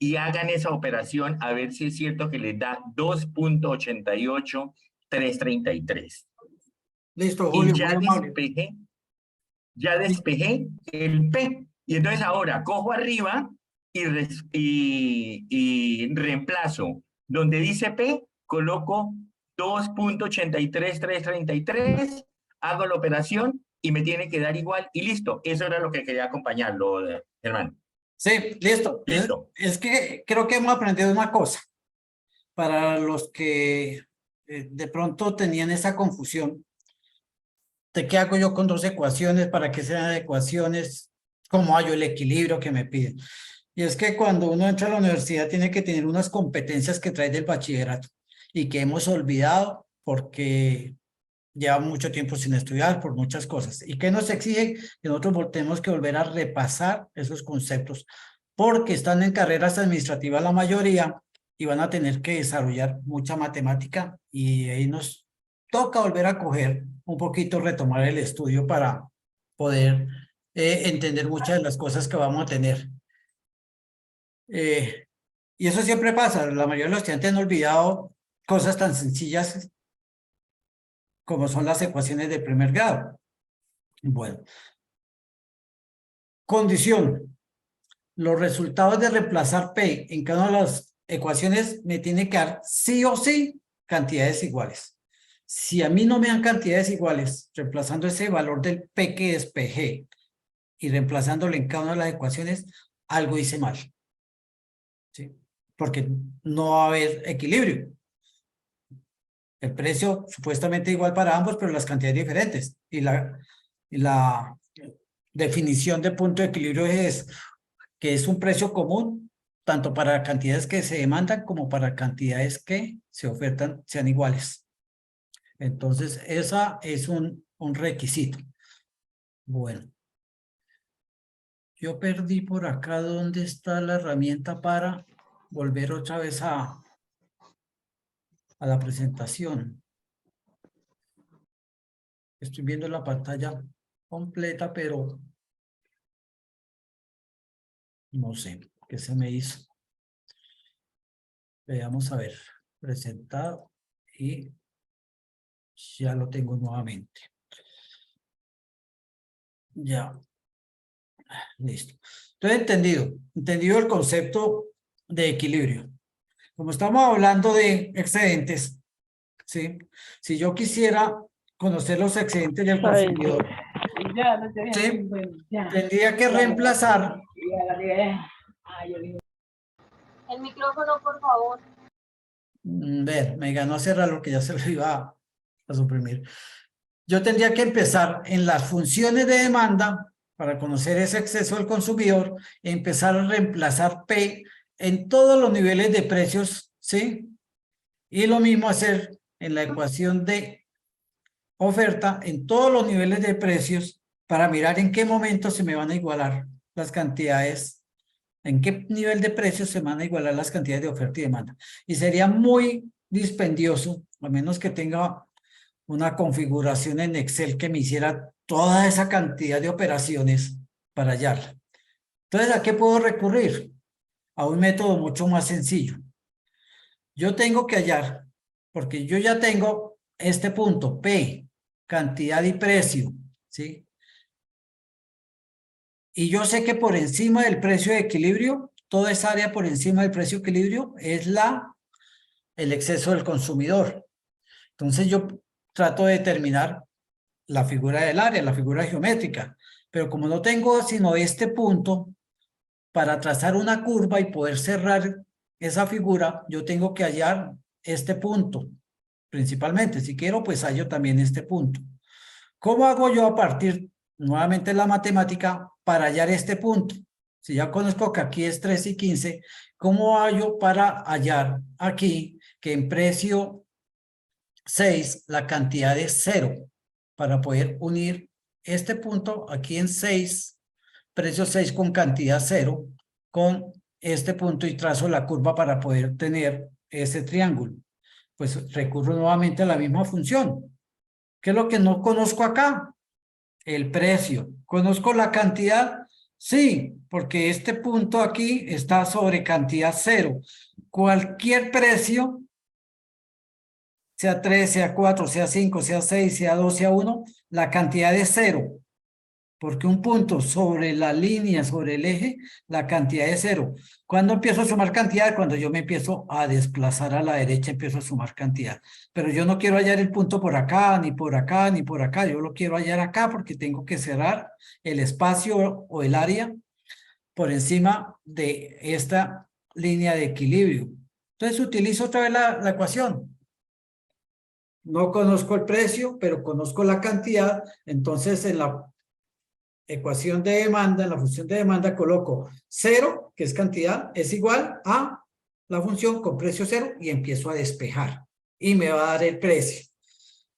Y hagan esa operación a ver si es cierto que les da 2.88333. Listo, Julio. Y ya despejé el P. Y entonces ahora cojo arriba y reemplazo. Donde dice P, coloco 2.83333, hago la operación y me tiene que dar igual y listo. Eso era lo que quería acompañarlo, Germán. Sí, listo. Listo. Es que creo que hemos aprendido una cosa. Para los que de pronto tenían esa confusión de qué hago yo con dos ecuaciones, para qué sean ecuaciones, cómo hallo el equilibrio que me piden. Y es que cuando uno entra a la universidad tiene que tener unas competencias que trae del bachillerato y que hemos olvidado porque lleva mucho tiempo sin estudiar por muchas cosas. ¿Y qué nos exige? Que nosotros tenemos que volver a repasar esos conceptos porque están en carreras administrativas la mayoría y van a tener que desarrollar mucha matemática y ahí nos toca volver a coger un poquito, retomar el estudio para poder entender muchas de las cosas que vamos a tener. Y eso siempre pasa, la mayoría de los estudiantes han olvidado cosas tan sencillas como son las ecuaciones de primer grado. Bueno. Condición. Los resultados de reemplazar P en cada una de las ecuaciones me tiene que dar sí o sí cantidades iguales. Si a mí no me dan cantidades iguales, reemplazando ese valor del P que es PG y reemplazándolo en cada una de las ecuaciones, algo hice mal. ¿Sí? Porque no va a haber equilibrio. El precio supuestamente igual para ambos, pero las cantidades diferentes. Y la definición de punto de equilibrio es que es un precio común, tanto para cantidades que se demandan como para cantidades que se ofertan sean iguales. Entonces, esa es un requisito. Bueno. Yo perdí por acá dónde está la herramienta para volver otra vez a la presentación. Estoy viendo la pantalla completa, pero no sé qué se me hizo. Veamos a ver, presentado y ya lo tengo nuevamente. Ya, listo. Entonces, entendido el concepto de equilibrio. Como estamos hablando de excedentes, ¿sí? Si yo quisiera conocer los excedentes del consumidor, ¿sí? Tendría que reemplazar. El micrófono, por favor. Ver, me ganó cerrarlo que ya se lo iba a suprimir. Yo tendría que empezar en las funciones de demanda para conocer ese exceso del consumidor y empezar a reemplazar P en todos los niveles de precios, ¿sí? Y lo mismo hacer en la ecuación de oferta en todos los niveles de precios para mirar en qué momento se me van a igualar las cantidades, en qué nivel de precios se van a igualar las cantidades de oferta y demanda. Y sería muy dispendioso, a menos que tenga una configuración en Excel que me hiciera toda esa cantidad de operaciones para hallarla. Entonces, ¿a qué puedo recurrir? A un método mucho más sencillo. Yo tengo que hallar, porque yo ya tengo este punto, P, cantidad y precio, ¿sí? Y yo sé que por encima del precio de equilibrio, toda esa área por encima del precio de equilibrio es el exceso del consumidor. Entonces yo trato de determinar la figura del área, la figura geométrica, pero como no tengo sino este punto, para trazar una curva y poder cerrar esa figura, yo tengo que hallar este punto, principalmente. Si quiero, pues hallo también este punto. ¿Cómo hago yo a partir, nuevamente, de la matemática para hallar este punto? Si ya conozco que aquí es 3 y 15, ¿cómo hallo para hallar aquí que en precio 6 la cantidad es 0? Para poder unir este punto aquí en 6, precio 6 con cantidad 0, con este punto y trazo la curva para poder tener ese triángulo. Pues recurro nuevamente a la misma función. ¿Qué es lo que no conozco acá? El precio. ¿Conozco la cantidad? Sí, porque este punto aquí está sobre cantidad 0. Cualquier precio, sea 3, sea 4, sea 5, sea 6, sea 2, sea 1, la cantidad es 0. Porque un punto sobre la línea, sobre el eje, la cantidad es 0. ¿Cuándo empiezo a sumar cantidad? Cuando yo me empiezo a desplazar a la derecha, empiezo a sumar cantidad. Pero yo no quiero hallar el punto por acá, ni por acá, ni por acá. Yo lo quiero hallar acá porque tengo que cerrar el espacio o el área por encima de esta línea de equilibrio. Entonces utilizo otra vez la ecuación. No conozco el precio, pero conozco la cantidad. Entonces en la ecuación de demanda, en la función de demanda coloco 0, que es cantidad, es igual a la función con precio 0 y empiezo a despejar. Y me va a dar el precio.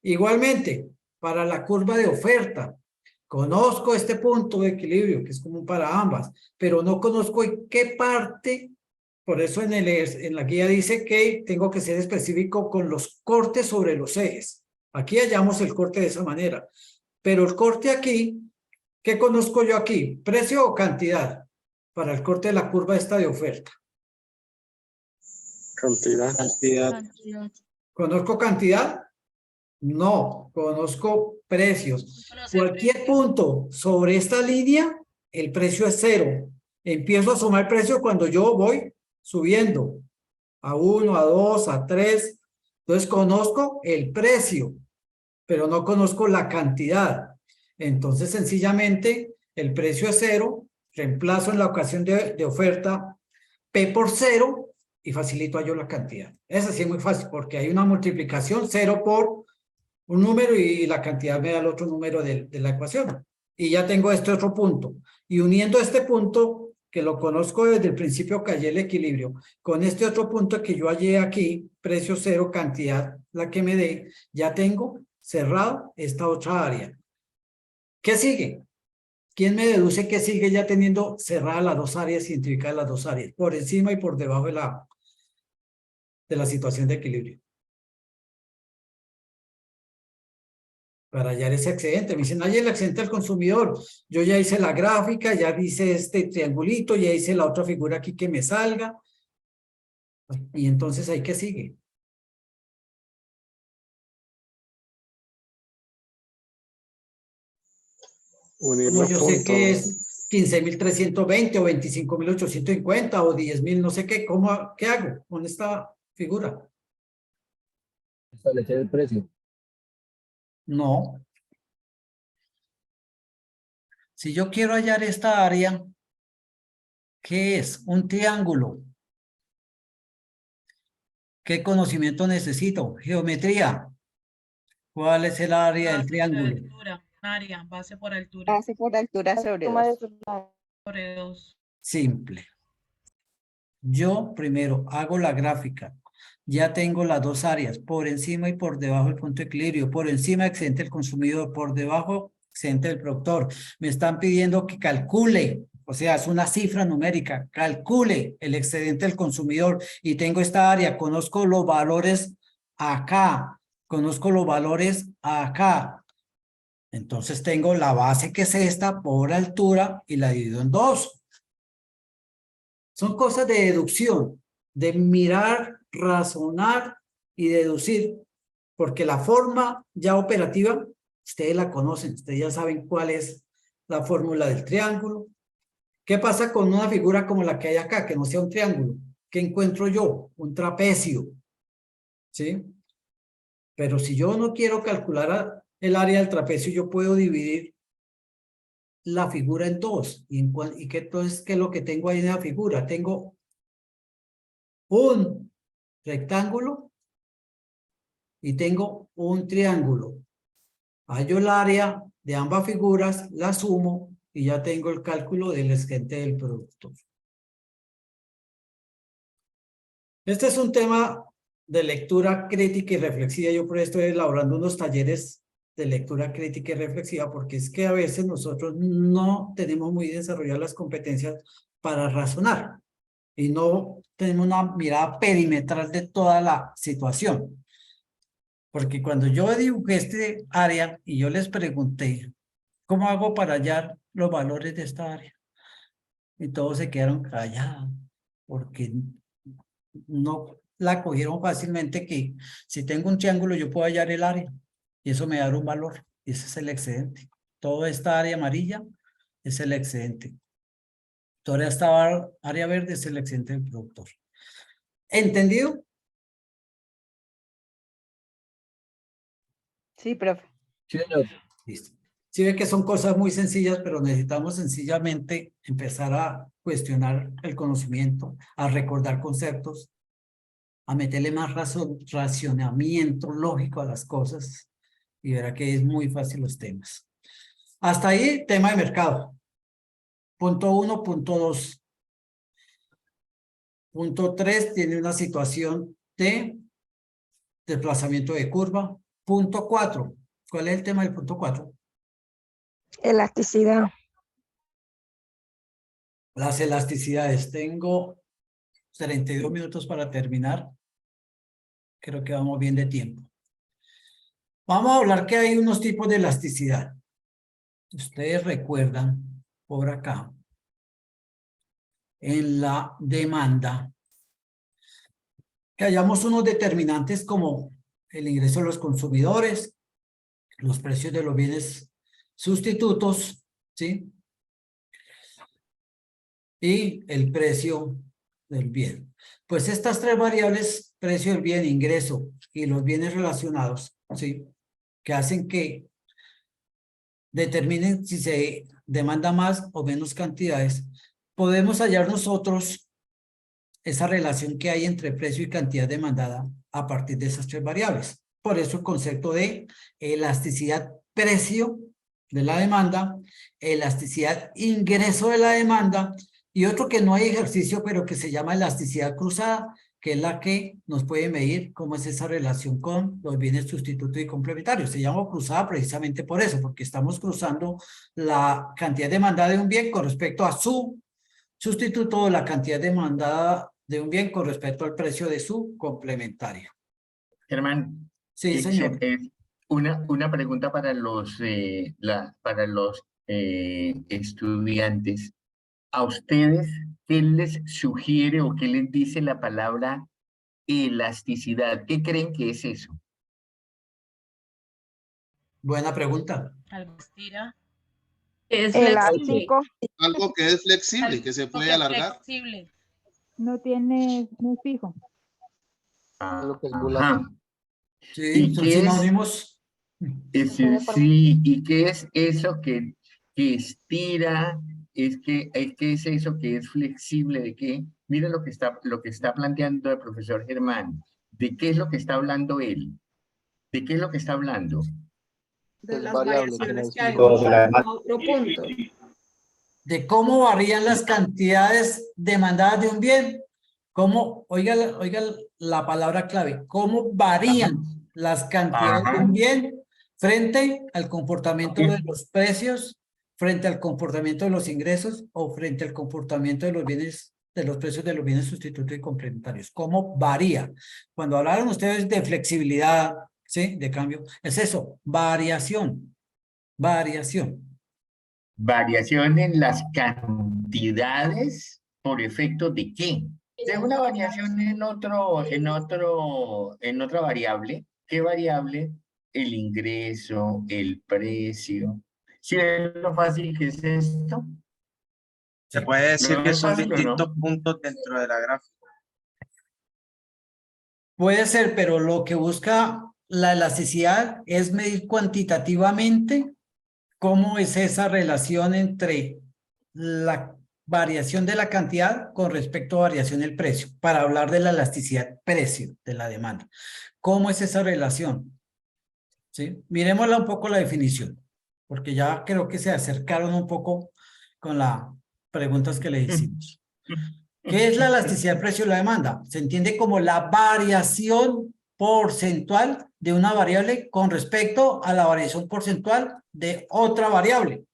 Igualmente, para la curva de oferta, conozco este punto de equilibrio, que es común para ambas, pero no conozco en qué parte. Por eso en la guía dice que tengo que ser específico con los cortes sobre los ejes. Aquí hallamos el corte de esa manera. Pero el corte aquí, ¿qué conozco yo aquí? ¿Precio o cantidad? Para el corte de la curva esta de oferta. Cantidad. ¿Conozco cantidad? No, conozco precios. Cualquier punto sobre esta línea, el precio es 0. Empiezo a sumar precio cuando yo voy subiendo a 1, a 2, a 3. Entonces conozco el precio, pero no conozco la cantidad. Entonces sencillamente el precio es 0, reemplazo en la ocasión de oferta P por 0 y facilito yo la cantidad. Eso sí es muy fácil porque hay una multiplicación 0 por un número y la cantidad me da el otro número de la ecuación. Y ya tengo este otro punto. Y uniendo este punto, que lo conozco desde el principio que hallé el equilibrio, con este otro punto que yo hallé aquí, precio 0, cantidad, la que me dé, ya tengo cerrado esta otra área. ¿Qué sigue? ¿Quién me deduce que sigue ya teniendo cerradas las dos áreas, identificadas las dos áreas, por encima y por debajo de la situación de equilibrio? Para hallar ese excedente. Me dicen, hay el excedente del consumidor. Yo ya hice la gráfica, ya hice este triangulito, ya hice la otra figura aquí que me salga. Y entonces, ¿ahí qué sigue? Unir Como los yo sé que puntos. es 15.320 o 25.850 o 10.000, no sé qué, ¿qué hago con esta figura? Establecer el precio. No. Si yo quiero hallar esta área, ¿qué es? Un triángulo. ¿Qué conocimiento necesito? Geometría. ¿Cuál es el área del triángulo? Área, base por altura. Base por altura sobre 2. Sobre 2. Simple. Yo primero hago la gráfica. Ya tengo las dos áreas, por encima y por debajo del punto de equilibrio, por encima excedente del consumidor, por debajo excedente del productor. Me están pidiendo que calcule, o sea, es una cifra numérica, calcule el excedente del consumidor y tengo esta área, conozco los valores acá, conozco los valores acá. Entonces tengo la base que es esta por altura y la divido en 2. Son cosas de deducción, de mirar, razonar y deducir, porque la forma ya operativa, ustedes la conocen, ustedes ya saben cuál es la fórmula del triángulo. ¿Qué pasa con una figura como la que hay acá, que no sea un triángulo? ¿Qué encuentro yo? Un trapecio, ¿sí? Pero si yo no quiero calcular el área del trapecio, yo puedo dividir la figura en 2. ¿Y qué entonces qué es lo que tengo ahí en la figura? Tengo un rectángulo y tengo un triángulo. Hallo el área de ambas figuras, la sumo y ya tengo el cálculo del excedente del producto. Este es un tema de lectura crítica y reflexiva. Yo por esto estoy elaborando unos talleres de lectura crítica y reflexiva, porque es que a veces nosotros no tenemos muy desarrolladas las competencias para razonar y no tenemos una mirada perimetral de toda la situación. Porque cuando yo dibujé este área y yo les pregunté, ¿cómo hago para hallar los valores de esta área? Y todos se quedaron callados, porque no la cogieron fácilmente, que si tengo un triángulo yo puedo hallar el área y eso me da un valor y ese es el excedente. Toda esta área amarilla es el excedente. Toda esta área verde es el excedente del productor. ¿Entendido? Sí, profe. Sí, señor. Listo. Sí ve que son cosas muy sencillas, pero necesitamos sencillamente empezar a cuestionar el conocimiento, a recordar conceptos, a meterle más racionamiento lógico a las cosas y verá que es muy fácil los temas. Hasta ahí, tema de mercado. Punto 1, punto 2. Punto 3 tiene una situación de desplazamiento de curva. Punto 4. ¿Cuál es el tema del punto 4? Elasticidad. Las elasticidades. Tengo 32 minutos para terminar. Creo que vamos bien de tiempo. Vamos a hablar que hay unos tipos de elasticidad. Ustedes recuerdan por acá, en la demanda, que hayamos unos determinantes como el ingreso de los consumidores, los precios de los bienes sustitutos, ¿sí? Y el precio del bien. Pues estas tres variables, precio del bien, ingreso y los bienes relacionados, ¿sí? Que hacen que determinen si se demanda más o menos cantidades, podemos hallar nosotros esa relación que hay entre precio y cantidad demandada a partir de esas tres variables. Por eso el concepto de elasticidad precio de la demanda, elasticidad ingreso de la demanda y otro que no hay ejercicio pero que se llama elasticidad cruzada, que es la que nos puede medir cómo es esa relación con los bienes sustitutos y complementarios. Se llama cruzada precisamente por eso, porque estamos cruzando la cantidad demandada de un bien con respecto a su sustituto, la cantidad demandada de un bien con respecto al precio de su complementario. Germán. Sí, señor. Una pregunta para los estudiantes. ¿A ustedes qué les sugiere o qué les dice la palabra elasticidad? ¿Qué creen que es eso? Buena pregunta. Algo estira. Es Elástico. Algo que es flexible, que se puede alargar. Flexible. No tiene, no es fijo. Ajá. Sí, son sinónimos. Sí, ¿y qué es eso que estira? ¿Qué es eso que es flexible? ¿De qué? Mira lo que está planteando el profesor Germán. ¿De qué es lo que está hablando él? ¿De qué es lo que está hablando? De las variaciones que hay. Otro punto. De cómo varían las cantidades demandadas de un bien. Cómo, oiga la palabra clave, cómo varían las cantidades de un bien frente al comportamiento de los precios, frente al comportamiento de los ingresos o frente al comportamiento de los bienes, de los precios de los bienes sustitutos y complementarios. ¿Cómo varía? Cuando hablaron ustedes de flexibilidad, ¿sí? De cambio, es eso, variación. Variación ¿Variación en las cantidades por efecto de qué? De una variación en otra variable. ¿Qué variable? El ingreso, el precio. ¿Sí ves lo fácil que es esto? Se puede decir ¿No que es son fácil o distintos no? puntos dentro de la gráfica. puede ser, pero lo que busca la elasticidad es medir cuantitativamente cómo es esa relación entre la variación de la cantidad con respecto a variación del precio, para hablar de la elasticidad precio de la demanda. ¿Cómo es esa relación? ¿Sí? Miremosla un poco la definición, porque ya creo que se acercaron un poco con las preguntas que le hicimos. ¿Qué es la elasticidad precio de la demanda? Se entiende como la variación porcentual de una variable con respecto a la variación porcentual de otra variable.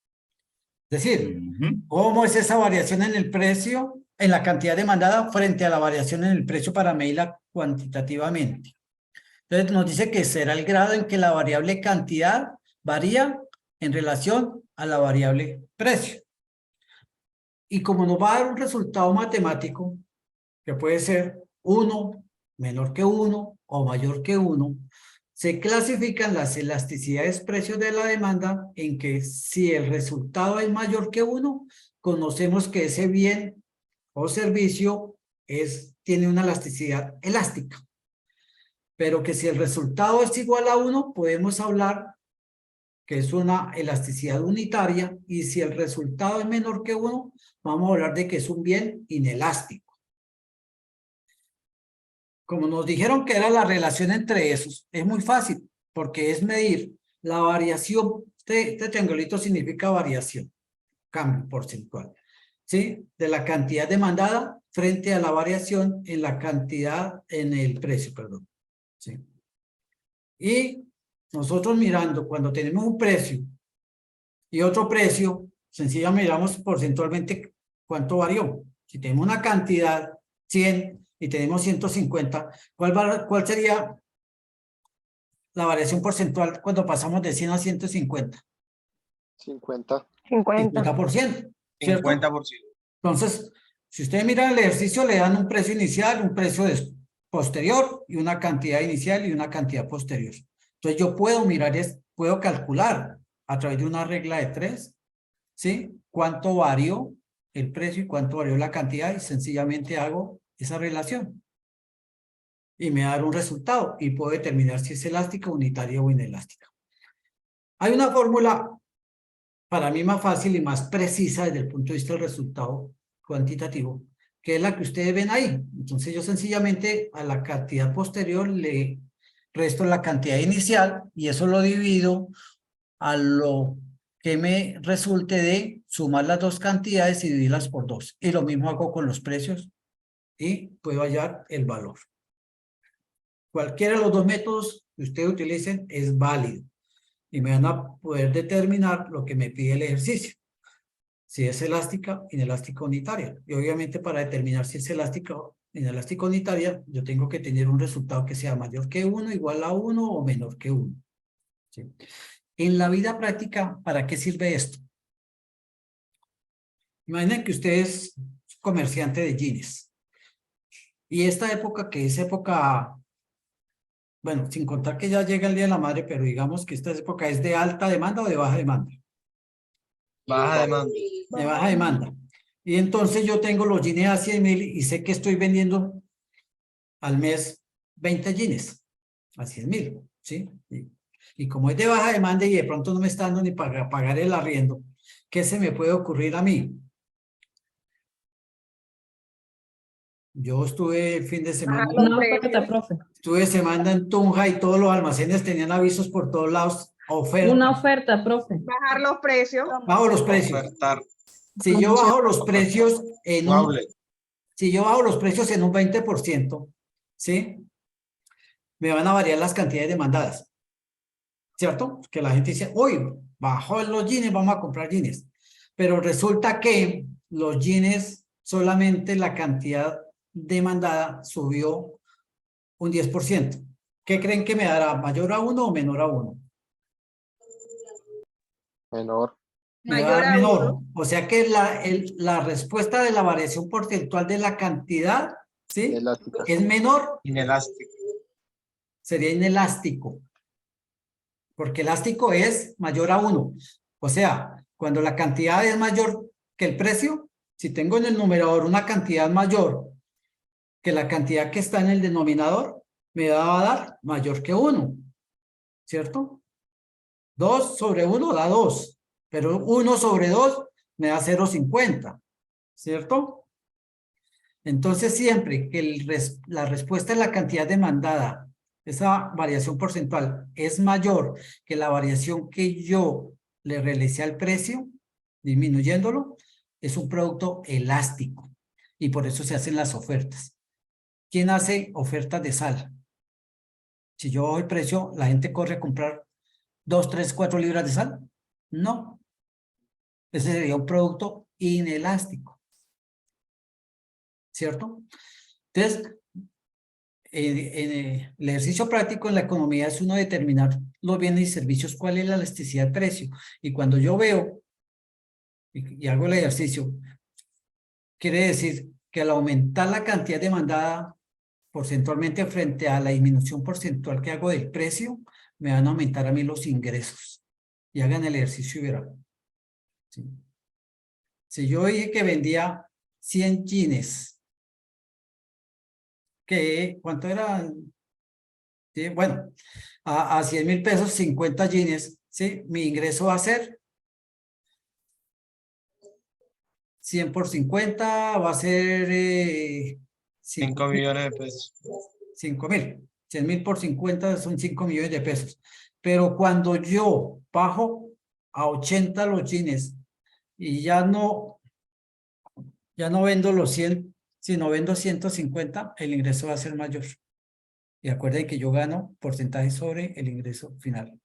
Es decir, ¿cómo es esa variación en el precio, en la cantidad demandada frente a la variación en el precio para medirla cuantitativamente? Entonces nos dice que será el grado en que la variable cantidad varía en relación a la variable precio. Y como nos va a dar un resultado matemático, que puede ser 1 menor que 1 o mayor que 1, Se clasifican las elasticidades precios de la demanda en que si el resultado es mayor que 1, conocemos que ese bien o servicio tiene una elasticidad elástica. Pero que si el resultado es igual a 1, podemos hablar que es una elasticidad unitaria, y si el resultado es menor que 1, vamos a hablar de que es un bien inelástico. Como nos dijeron que era la relación entre esos, es muy fácil, porque es medir la variación, este triangulito significa variación, cambio porcentual, ¿sí? De la cantidad demandada frente a la variación en la cantidad, en el precio, perdón, ¿sí? Y nosotros mirando cuando tenemos un precio y otro precio, sencillamente miramos porcentualmente cuánto varió. Si tenemos una cantidad, 100, y tenemos 150, ¿cuál sería la variación porcentual cuando pasamos de 100 a 150? 50. 50%. ¿cierto? 50%. Entonces, si ustedes miran el ejercicio, le dan un precio inicial, un precio posterior, y una cantidad inicial y una cantidad posterior. Entonces, yo puedo mirar, puedo calcular a través de una regla de 3, ¿sí? Cuánto varió el precio y cuánto varió la cantidad, y sencillamente hago esa relación. Y me da un resultado, y puedo determinar si es elástica, unitaria o inelástica. Hay una fórmula para mí más fácil y más precisa desde el punto de vista del resultado cuantitativo, que es la que ustedes ven ahí. Entonces yo sencillamente a la cantidad posterior le resto la cantidad inicial, y eso lo divido a lo que me resulte de sumar las dos cantidades y dividirlas por 2. Y lo mismo hago con los precios, y puedo hallar el valor. Cualquiera de los dos métodos que ustedes utilicen es válido, y me van a poder determinar lo que me pide el ejercicio. Si es elástica, inelástica, unitaria. Y obviamente para determinar si es elástica, inelástica, unitaria, yo tengo que tener un resultado que sea mayor que 1, igual a 1 o menor que 1. ¿Sí? En la vida práctica, ¿para qué sirve esto? Imaginen que usted es comerciante de jeans. Y esta época, que es época, bueno, sin contar que ya llega el Día de la Madre, pero digamos que esta época es de alta demanda o de baja demanda. Baja demanda. De baja demanda. Y entonces yo tengo los jeans a 100.000 y sé que estoy vendiendo al mes 20 jeans a 100.000, ¿sí? Y como es de baja demanda y de pronto no me está dando ni para pagar el arriendo, ¿qué se me puede ocurrir a mí? Yo estuve el fin de semana. Una oferta, profe. Estuve semana en Tunja y todos los almacenes tenían avisos por todos lados. Oferta. Una oferta, profe. Bajar los precios. Bajo los precios. Ofertar. Si yo bajo los precios en un 20%, ¿sí? Me van a variar las cantidades demandadas. ¿Cierto? Que la gente dice, uy, bajó los jeans, vamos a comprar jeans. Pero resulta que los jeans, solamente la cantidad demandada subió un 10%. ¿Qué creen que me dará? ¿Mayor a 1 o menor a 1? Menor. Me va a dar menor. O sea que la respuesta de la variación porcentual de la cantidad, ¿sí? Elástica. Es menor. Inelástico. Sería inelástico. Porque elástico es mayor a 1. O sea, cuando la cantidad es mayor que el precio, si tengo en el numerador una cantidad mayor que la cantidad que está en el denominador, me va a dar mayor que 1. ¿Cierto? 2 sobre 1 da 2. Pero 1 sobre 2 me da 0,50. ¿Cierto? Entonces, siempre que la respuesta de la cantidad demandada, esa variación porcentual, es mayor que la variación que yo le realicé al precio, disminuyéndolo, es un producto elástico. Y por eso se hacen las ofertas. ¿Quién hace ofertas de sal? Si yo bajo el precio, ¿la gente corre a comprar 2, 3, 4 libras de sal? No. Ese sería un producto inelástico. ¿Cierto? Entonces, en el ejercicio práctico en la economía es uno determinar los bienes y servicios, cuál es la elasticidad de precio. Y cuando yo veo y hago el ejercicio, quiere decir que al aumentar la cantidad demandada porcentualmente frente a la disminución porcentual que hago del precio, me van a aumentar a mí los ingresos. Y hagan el ejercicio y verán. ¿Sí? Si yo dije que vendía 100 jeans, ¿cuánto era? Sí, bueno, a 100.000 pesos, 50 jeans, ¿sí? Mi ingreso va a ser 100 por 50, va a ser 5 millones de pesos. 5.000. 100.000 por 50 son 5 millones de pesos. Pero cuando yo bajo a 80 los jeans y ya no vendo los 100, sino vendo 150, el ingreso va a ser mayor. Y acuerden que yo gano porcentaje sobre el ingreso final.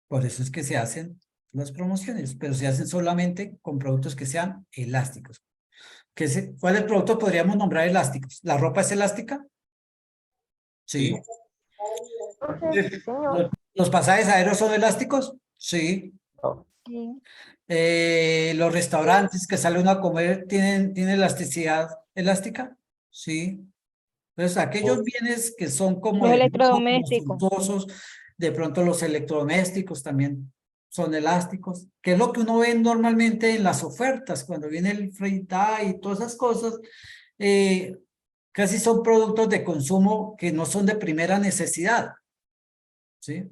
Por eso es que se hacen las promociones, pero se hacen solamente con productos que sean elásticos. ¿Cuáles productos podríamos nombrar elásticos? ¿La ropa es elástica? Sí. ¿Los pasajes aéreos son elásticos? Sí. ¿Los restaurantes que sale uno a comer tienen elasticidad elástica? Sí. Entonces, aquellos bienes que son como Los de electrodomésticos. suntuosos, de pronto los electrodomésticos también son elásticos, que es lo que uno ve normalmente en las ofertas, cuando viene el Free Day y todas esas cosas, casi son productos de consumo que no son de primera necesidad, ¿sí?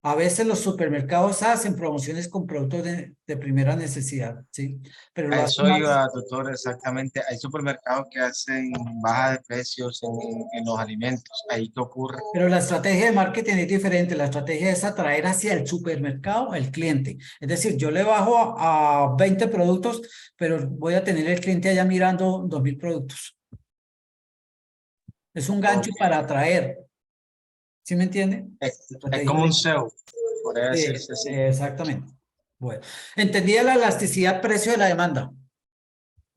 A veces los supermercados hacen promociones con productos de primera necesidad, ¿sí? Pero lo A hacen eso más. iba, doctor, exactamente. Hay supermercados que hacen baja de precios en los alimentos. ¿Ahí qué ocurre? Pero la estrategia de marketing es diferente. La estrategia es atraer hacia el supermercado el cliente. Es decir, yo le bajo a 20 productos, pero voy a tener el cliente allá mirando 2.000 productos. Es un gancho para atraer. ¿Sí me entiende? Es como un SEO, podría decirse así. Exactamente. Bueno, entendida la elasticidad precio de la demanda.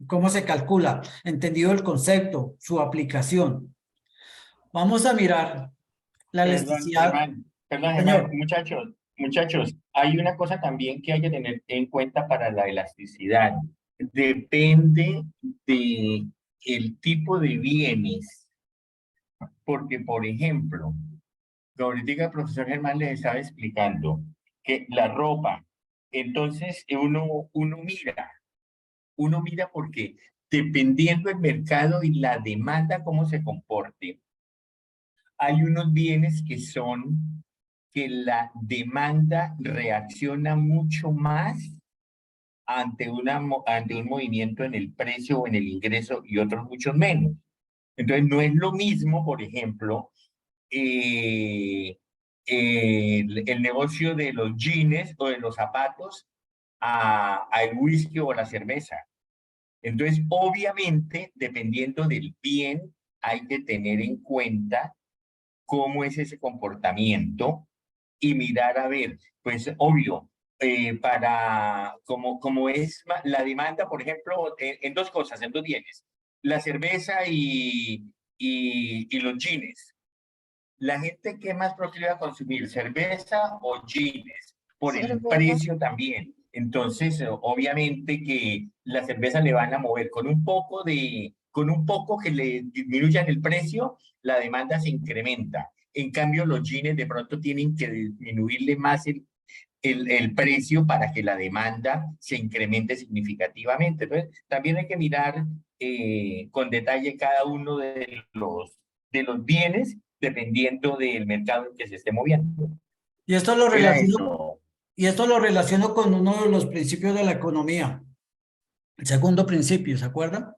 ¿Cómo se calcula? Entendido el concepto, su aplicación. Vamos a mirar la elasticidad. Perdón, Señor. muchachos, hay una cosa también que hay que tener en cuenta para la elasticidad. Depende de el tipo de bienes, porque, por ejemplo, ahorita el profesor Germán les estaba explicando que la ropa, entonces uno mira porque dependiendo del mercado y la demanda, cómo se comporte, hay unos bienes que la demanda reacciona mucho más ante un movimiento en el precio o en el ingreso y otros muchos menos. Entonces, no es lo mismo, por ejemplo, el negocio de los jeans o de los zapatos al whisky o la cerveza. Entonces, obviamente, dependiendo del bien, hay que tener en cuenta cómo es ese comportamiento y mirar a ver, pues obvio, como es la demanda, por ejemplo, en dos cosas, en dos bienes, la cerveza y los jeans. La gente que más proclive a consumir, cerveza o jeans, por el precio también. Entonces, obviamente que la cerveza le van a mover con un poco que le disminuyan el precio, la demanda se incrementa. En cambio, los jeans de pronto tienen que disminuirle más el precio para que la demanda se incremente significativamente. Entonces, también hay que mirar con detalle cada uno de los bienes dependiendo del mercado en que se esté moviendo. Y esto lo relaciono con uno de los principios de la economía. El segundo principio, ¿se acuerdan?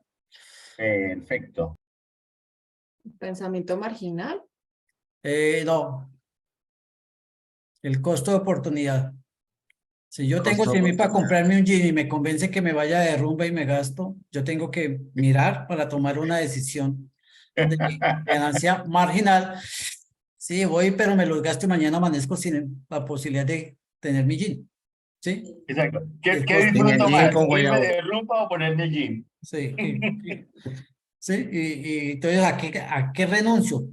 Perfecto. Pensamiento marginal. No. El costo de oportunidad. Si yo tengo 100.000 para comprarme un jean y me convence que me vaya de rumba y me gasto, yo tengo que mirar para tomar una decisión de ganancia marginal. Sí, voy, pero me los gasto y mañana amanezco sin la posibilidad de tener mi jean. ¿Sí? Exacto. ¿Qué disfruto más? ¿Irme de rumba o ponerme jean? Sí. Sí, y entonces, ¿a qué renuncio?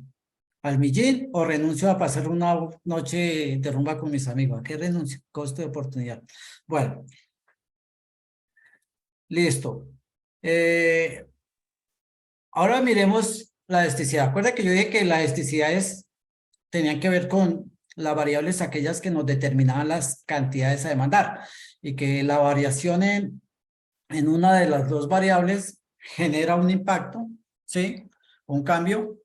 ¿Al millín o renuncio a pasar una noche de rumba con mis amigos? ¿A qué renuncio? Costo de oportunidad. Bueno. Listo. Ahora miremos la elasticidad. Acuerda que yo dije que la elasticidad tenían que ver con las variables aquellas que nos determinaban las cantidades a demandar y que la variación en una de las dos variables genera un impacto, ¿sí? Un cambio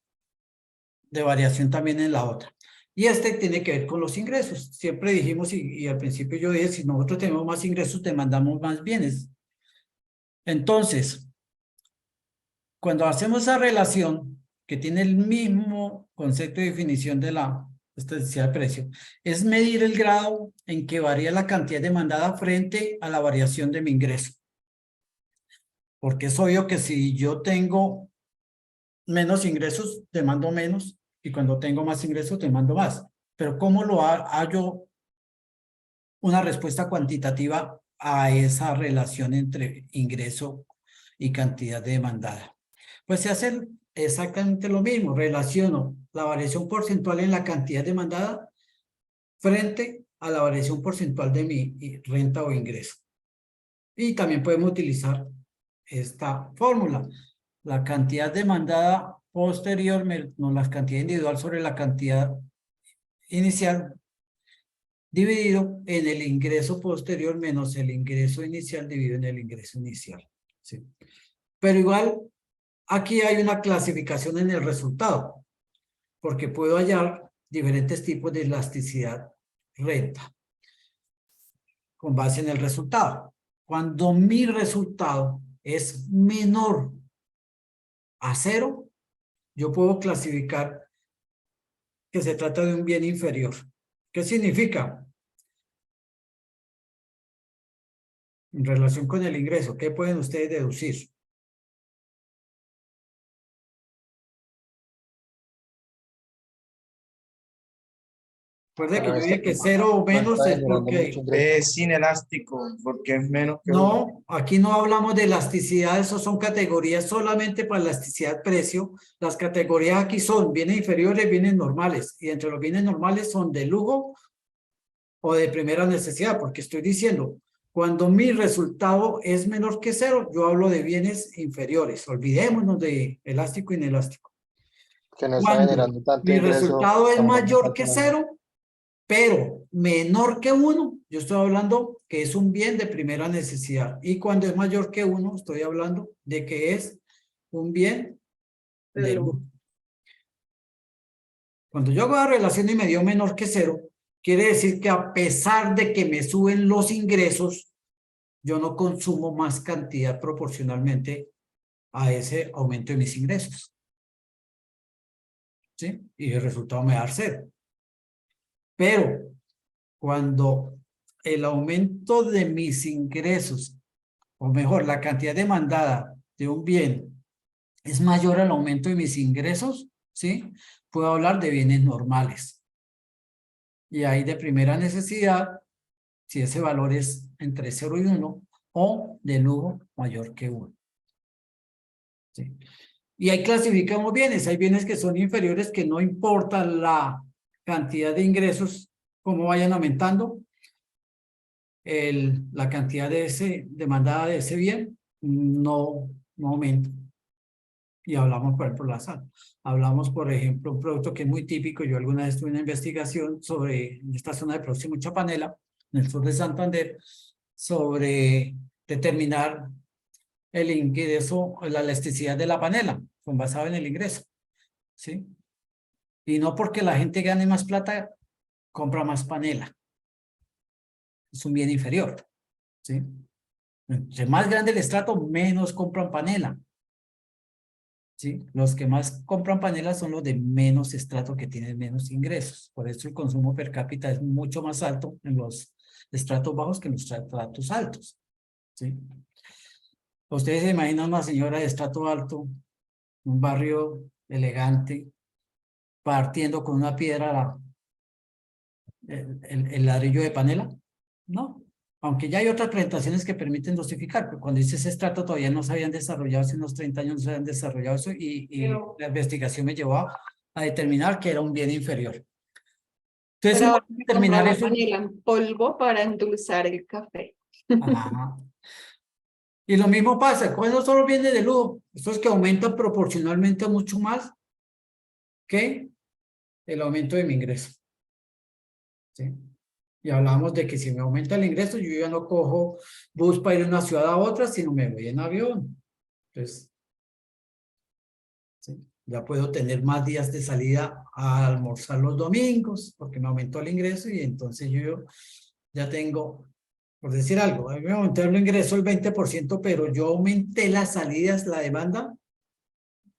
de variación también en la otra. Y tiene que ver con los ingresos. Siempre dijimos, y al principio yo dije, si nosotros tenemos más ingresos, demandamos más bienes. Entonces, cuando hacemos esa relación, que tiene el mismo concepto de definición de la elasticidad de precio, es medir el grado en que varía la cantidad demandada frente a la variación de mi ingreso. Porque es obvio que si yo tengo menos ingresos, demando menos, y cuando tengo más ingresos, demando más. Pero ¿cómo lo hallo una respuesta cuantitativa a esa relación entre ingreso y cantidad demandada? Pues se hace exactamente lo mismo. Relaciono la variación porcentual en la cantidad demandada frente a la variación porcentual de mi renta o ingreso. Y también podemos utilizar esta fórmula. La cantidad demandada posterior menos la cantidad individual sobre la cantidad inicial dividido en el ingreso posterior menos el ingreso inicial dividido en el ingreso inicial. ¿Sí? Pero igual, aquí hay una clasificación en el resultado, porque puedo hallar diferentes tipos de elasticidad renta con base en el resultado. Cuando mi resultado es menor a 0, yo puedo clasificar que se trata de un bien inferior. ¿Qué significa? En relación con el ingreso, ¿qué pueden ustedes deducir? Recuerden que yo dije que 0 o menos es porque... Es inelástico, porque es menos que No, aquí no hablamos de elasticidad, eso son categorías solamente para elasticidad precio. Las categorías aquí son bienes inferiores, bienes normales, y entre los bienes normales son de lujo o de primera necesidad, porque estoy diciendo, cuando mi resultado es menor que 0, yo hablo de bienes inferiores. Olvidémonos de elástico e inelástico. Que no está generando tanto mi ingreso, resultado es como mayor que facturando. 0, pero menor que 1, yo estoy hablando que es un bien de primera necesidad. Y cuando es mayor que 1, estoy hablando de que es un bien de lujo. Cuando yo hago la relación y me dio menor que 0, quiere decir que a pesar de que me suben los ingresos, yo no consumo más cantidad proporcionalmente a ese aumento de mis ingresos. ¿Sí? Y el resultado me da 0. Pero cuando el aumento de mis ingresos, o mejor, la cantidad demandada de un bien es mayor al aumento de mis ingresos, ¿sí? Puedo hablar de bienes normales. Y ahí de primera necesidad, si ese valor es entre 0 y 1, o de lujo mayor que 1. ¿Sí? Y ahí clasificamos bienes. Hay bienes que son inferiores, que no importa la cantidad de ingresos, cómo vayan aumentando, la cantidad demandada de ese bien no aumenta. Y hablamos, por ejemplo, la sal. Hablamos, por ejemplo, un producto que es muy típico. Yo alguna vez tuve una investigación sobre esta zona de Próximo Chapanela, en el sur de Santander, sobre determinar el ingreso, la elasticidad de la panela, con basado en el ingreso. ¿Sí? Y no porque la gente gane más plata, compra más panela. Es un bien inferior. ¿Sí? Entre más grande el estrato, menos compran panela. ¿Sí? Los que más compran panela son los de menos estrato, que tienen menos ingresos. Por eso el consumo per cápita es mucho más alto en los estratos bajos que en los estratos altos. ¿Sí? Ustedes se imaginan una señora de estrato alto, un barrio elegante, partiendo con una piedra el ladrillo de panela. No, aunque ya hay otras presentaciones que permiten dosificar, pero cuando dice ese estrato todavía no se habían desarrollado, hace unos 30 años no se habían desarrollado eso, y la investigación me llevó a determinar que era un bien inferior. Entonces, Pero terminar compraba eso. panela en polvo para endulzar el café. Ajá. Y lo mismo pasa, cuando solo viene de lujo, estos que aumentan proporcionalmente mucho más que el aumento de mi ingreso. ¿Sí? Y hablamos de que si me aumenta el ingreso, yo ya no cojo bus para ir de una ciudad a otra, sino me voy en avión. Entonces, ¿sí? Ya puedo tener más días de salida a almorzar los domingos, porque me aumentó el ingreso y entonces yo ya tengo, por decir algo, a mí me aumentó el ingreso el 20%, pero yo aumenté las salidas, la demanda,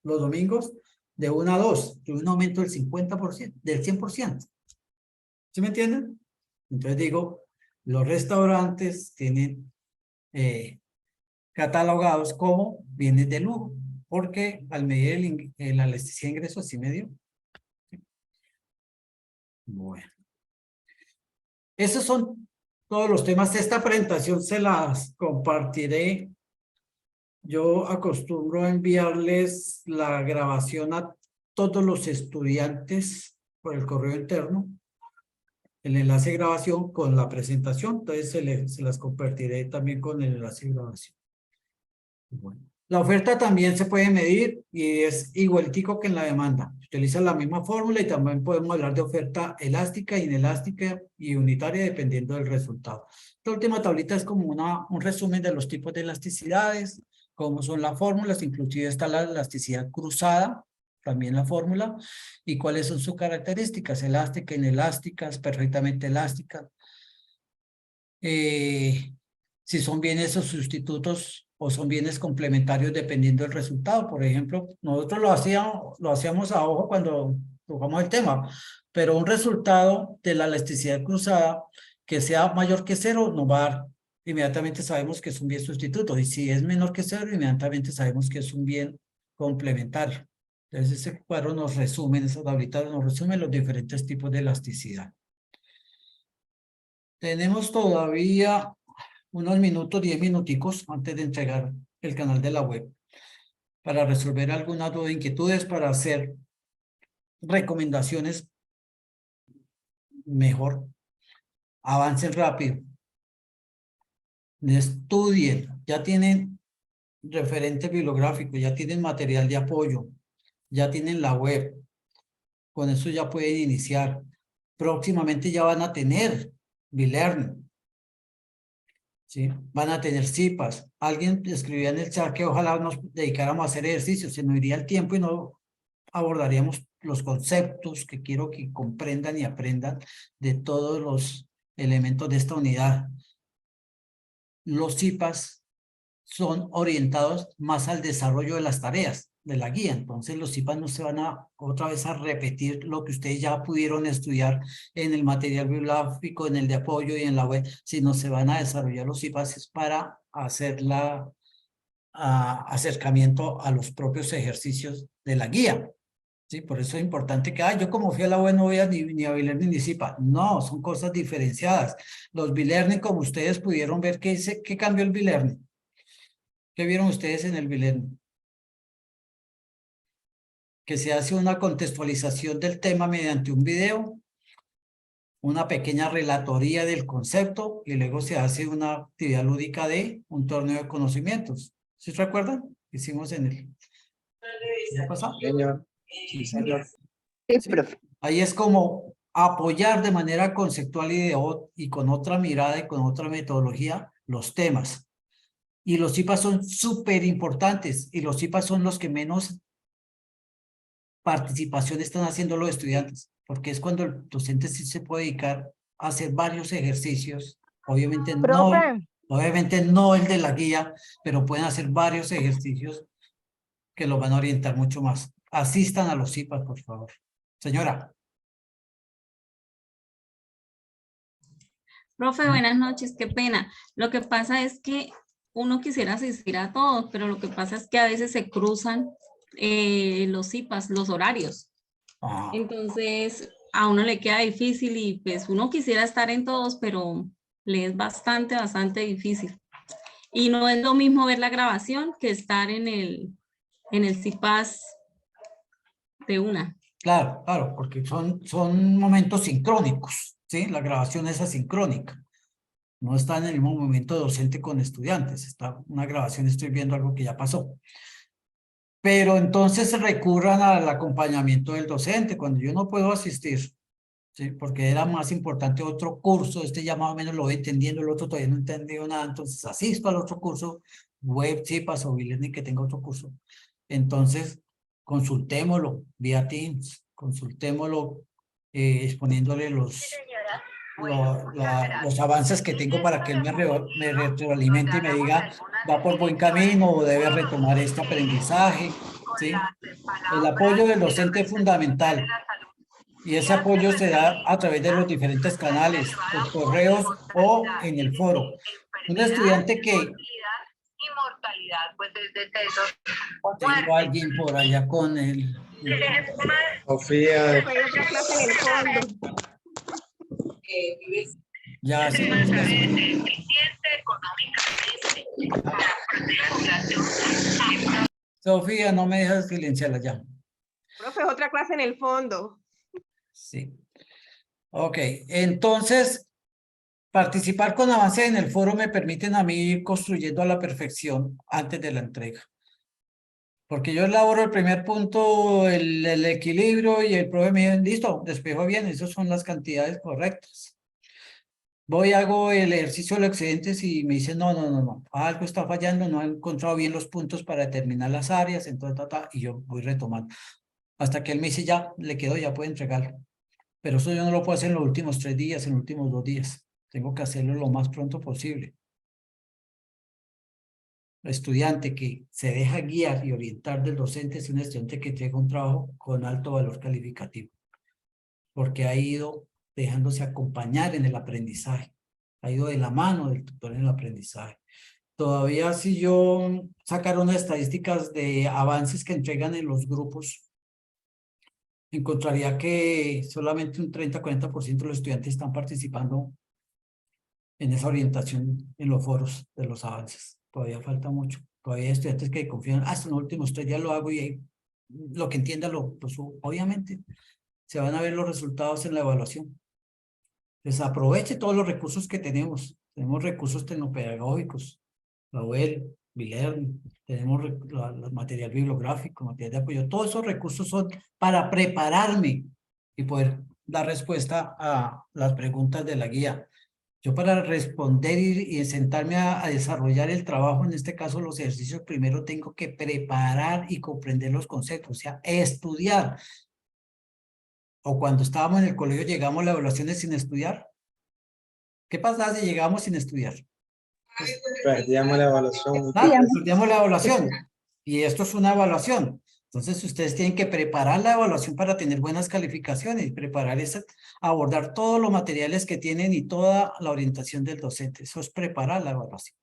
los domingos, de 1 a 2. Tuve un aumento del 50%, del 100%. ¿Sí me entienden? Entonces digo, los restaurantes tienen catalogados como bienes de lujo, porque al medir la elasticidad de ingresos sí me dio. Bueno. Esos son todos los temas. Esta presentación se las compartiré. Yo acostumbro a enviarles la grabación a todos los estudiantes por el correo interno. El enlace de grabación con la presentación. Entonces se las compartiré también con el enlace de grabación. Bueno. La oferta también se puede medir y es igualitico que en la demanda. Utiliza la misma fórmula y también podemos hablar de oferta elástica, inelástica y unitaria dependiendo del resultado. Esta última tablita es como un resumen de los tipos de elasticidades, cómo son las fórmulas, inclusive está la elasticidad cruzada, también la fórmula, y cuáles son sus características, elástica, inelásticas, perfectamente elásticas. Si son bienes o sustitutos o son bienes complementarios dependiendo del resultado. Por ejemplo, nosotros lo hacíamos a ojo cuando tocamos el tema, pero un resultado de la elasticidad cruzada que sea mayor que 0 nos va a dar, inmediatamente sabemos que es un bien sustituto, y si es menor que 0, inmediatamente sabemos que es un bien complementario. Entonces ese cuadro nos resume, esa tablita nos resume los diferentes tipos de elasticidad. Tenemos todavía unos minutos, 10 minuticos antes de entregar el canal de la web para resolver alguna duda, inquietudes, para hacer recomendaciones mejor. Avancen rápido. Estudien. Ya tienen referente bibliográfico, ya tienen material de apoyo, ya tienen la web. Con eso ya pueden iniciar. Próximamente ya van a tener BeLearn. ¿Sí? Van a tener CIPAS. Alguien escribía en el chat que ojalá nos dedicáramos a hacer ejercicios, se nos iría el tiempo y no abordaríamos los conceptos que quiero que comprendan y aprendan de todos los elementos de esta unidad. Los CIPAS son orientados más al desarrollo de las tareas de la guía, entonces los CIPAS no se van a otra vez a repetir lo que ustedes ya pudieron estudiar en el material bibliográfico, en el de apoyo y en la web, sino se van a desarrollar los CIPAS para hacer acercamiento a los propios ejercicios de la guía. ¿Sí? Por eso es importante que, yo como fui a la web no voy a ni a BeLearn ni CIPA. No, son cosas diferenciadas. Los BeLearn, como ustedes pudieron ver, ¿qué cambió el BeLearn? ¿Qué vieron ustedes en el BeLearn? Que se hace una contextualización del tema mediante un video, una pequeña relatoría del concepto y luego se hace una actividad lúdica de un torneo de conocimientos. ¿Sí se recuerdan? Hicimos en el... ¿Ya pasó? Señor. Sí, señor. Sí, profe. Ahí es como apoyar de manera conceptual y con otra mirada y con otra metodología los temas. Y los CIPAS son súper importantes y los CIPAS son los que menos participación están haciendo los estudiantes, porque es cuando el docente sí se puede dedicar a hacer varios ejercicios, obviamente no el de la guía, pero pueden hacer varios ejercicios que los van a orientar mucho más. Asistan a los CIPAS, por favor. Señora. Profe, buenas noches, qué pena. Lo que pasa es que uno quisiera asistir a todos, pero lo que pasa es que a veces se cruzan los CIPAS, los horarios. Entonces, a uno le queda difícil y pues uno quisiera estar en todos, pero le es bastante difícil. Y no es lo mismo ver la grabación que estar en el CIPAS de una. Claro, porque son momentos sincrónicos, ¿sí? La grabación es asincrónica. No están en el mismo momento docente con estudiantes. Está una grabación, estoy viendo algo que ya pasó. Pero entonces recurran al acompañamiento del docente cuando yo no puedo asistir, ¿sí? Porque era más importante otro curso, este ya más o menos lo voy entendiendo, el otro todavía no he entendido nada, entonces asisto al otro curso, web, CIPAS o Bileni que tenga otro curso. Entonces, consultémoslo vía Teams, consultémoslo exponiéndole los avances que tengo para que él me retroalimente y me diga, va por buen camino o debe retomar este aprendizaje, ¿sí? El apoyo del docente es fundamental y ese apoyo se da a través de los diferentes canales, por correos o en el foro. Un estudiante que... Tengo a alguien por allá con el... Sofía. Ya, sí. Sofía, no me dejas silenciarla ya. Profe, otra clase en el fondo. Sí. Ok, entonces, participar con avance en el foro me permiten a mí ir construyendo a la perfección antes de la entrega. Porque yo elaboro el primer punto, el equilibrio y el profe me dice, listo, despejo bien, esas son las cantidades correctas. Voy, hago el ejercicio de los excedentes y me dicen, no, algo está fallando, no he encontrado bien los puntos para determinar las áreas, entonces, y yo voy retomando. Hasta que él me dice, ya, le quedó, ya puede entregarlo. Pero eso yo no lo puedo hacer en los últimos 3 días, en los últimos 2 días. Tengo que hacerlo lo más pronto posible. El estudiante que se deja guiar y orientar del docente es un estudiante que entrega un trabajo con alto valor calificativo. Porque ha ido dejándose acompañar en el aprendizaje. Ha ido de la mano del tutor en el aprendizaje. Todavía si yo sacara unas estadísticas de avances que entregan en los grupos, encontraría que solamente un 30-40% de los estudiantes están participando en esa orientación en los foros de los avances. Todavía falta mucho. Todavía hay estudiantes que confían, hasta los últimos 3 días lo hago y ahí, lo que entienda lo subo. Obviamente, se van a ver los resultados en la evaluación. Pues aproveche todos los recursos que tenemos. Tenemos recursos tecnopedagógicos, la UEL, Bilerni, tenemos material bibliográfico, material de apoyo. Todos esos recursos son para prepararme y poder dar respuesta a las preguntas de la guía. Yo para responder y sentarme a desarrollar el trabajo, en este caso los ejercicios, primero tengo que preparar y comprender los conceptos, o sea, estudiar. O cuando estábamos en el colegio llegamos a las evaluaciones sin estudiar. ¿Qué pasaba si llegábamos sin estudiar? Perdíamos la evaluación. Perdíamos la evaluación. Y esto es una evaluación. Entonces ustedes tienen que preparar la evaluación para tener buenas calificaciones, preparar abordar todos los materiales que tienen y toda la orientación del docente. Eso es preparar la evaluación.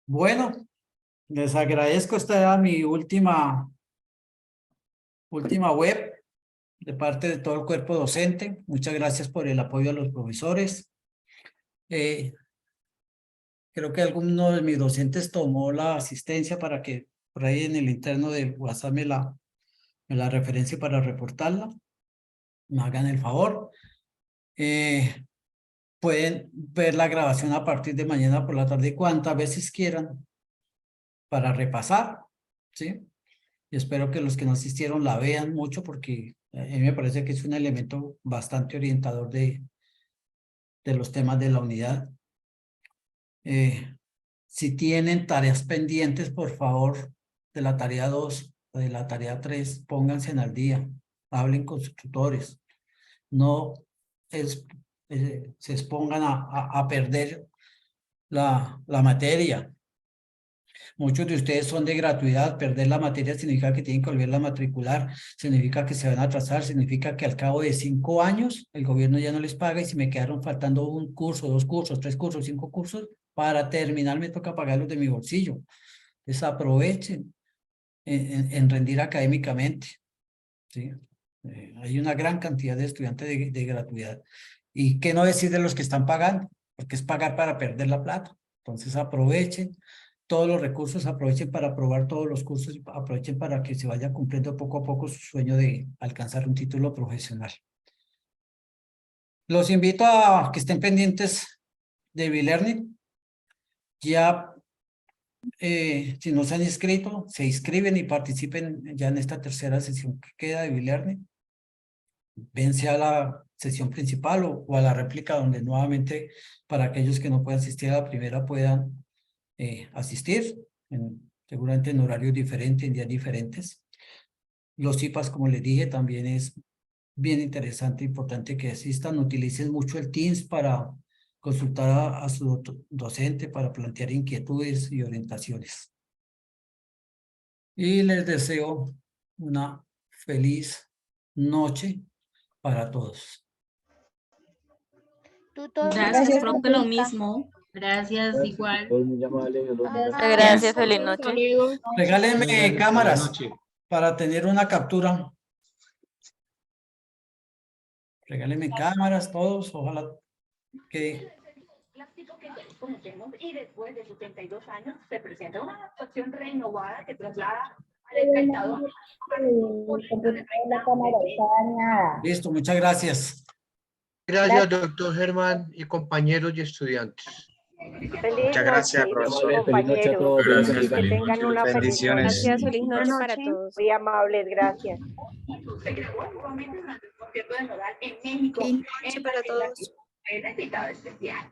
Bueno, les agradezco. Esta era mi última web de parte de todo el cuerpo docente. Muchas gracias por el apoyo a los profesores. Creo que alguno de mis docentes tomó la asistencia para que por ahí en el interno de WhatsApp me la referencie para reportarla. Me hagan el favor. Pueden ver la grabación a partir de mañana por la tarde cuantas veces quieran para repasar, ¿sí? Y espero que los que no asistieron la vean mucho porque a mí me parece que es un elemento bastante orientador de los temas de la unidad. Si tienen tareas pendientes, por favor, de la tarea 2 o de la tarea 3, pónganse al día, hablen con sus tutores. No se expongan a perder la materia. Muchos de ustedes son de gratuidad. Perder la materia significa que tienen que volverla a matricular, significa que se van a atrasar, significa que al cabo de 5 años el gobierno ya no les paga y si me quedaron faltando un curso, 2 cursos, 3 cursos, 5 cursos, para terminar me toca pagarlos de mi bolsillo. Entonces aprovechen en rendir académicamente, ¿sí? Hay una gran cantidad de estudiantes de gratuidad. ¿Y qué no decir de los que están pagando? Porque es pagar para perder la plata. Entonces aprovechen todos los recursos, aprovechen para aprobar todos los cursos, aprovechen para que se vaya cumpliendo poco a poco su sueño de alcanzar un título profesional. Los invito a que estén pendientes de B-Learning. Ya, si no se han inscrito, se inscriben y participen ya en esta tercera sesión que queda de B-Learning. Vence a la sesión principal o a la réplica, donde nuevamente para aquellos que no puedan asistir a la primera puedan asistir, seguramente en horarios diferentes, en días diferentes. Los IPAs, como les dije, también es bien interesante, importante que asistan, utilicen mucho el Teams para consultar a su docente, para plantear inquietudes y orientaciones. Y les deseo una feliz noche para todos. Gracias, profe, lo mismo. Gracias, igual. Muy amable, Dios los bendiga. Gracias, feliz noche. Regálenme cámaras para tener una captura. Regálenme cámaras todos, ojalá que... Y después de 72 años se presenta una adaptación renovada que traslada al espectador. Listo, muchas gracias. Gracias, doctor Germán y compañeros y estudiantes. Muchas gracias, profesor. Feliz noche a todos. Dios los Gracias, bendiga. feliz Tengan una feliz Bendiciones. Gracias, feliz noche para todos. Muy amables, gracias. Se grabó nuevamente durante el concierto de Nodal en México. Feliz noche para todos. En la invitada especial.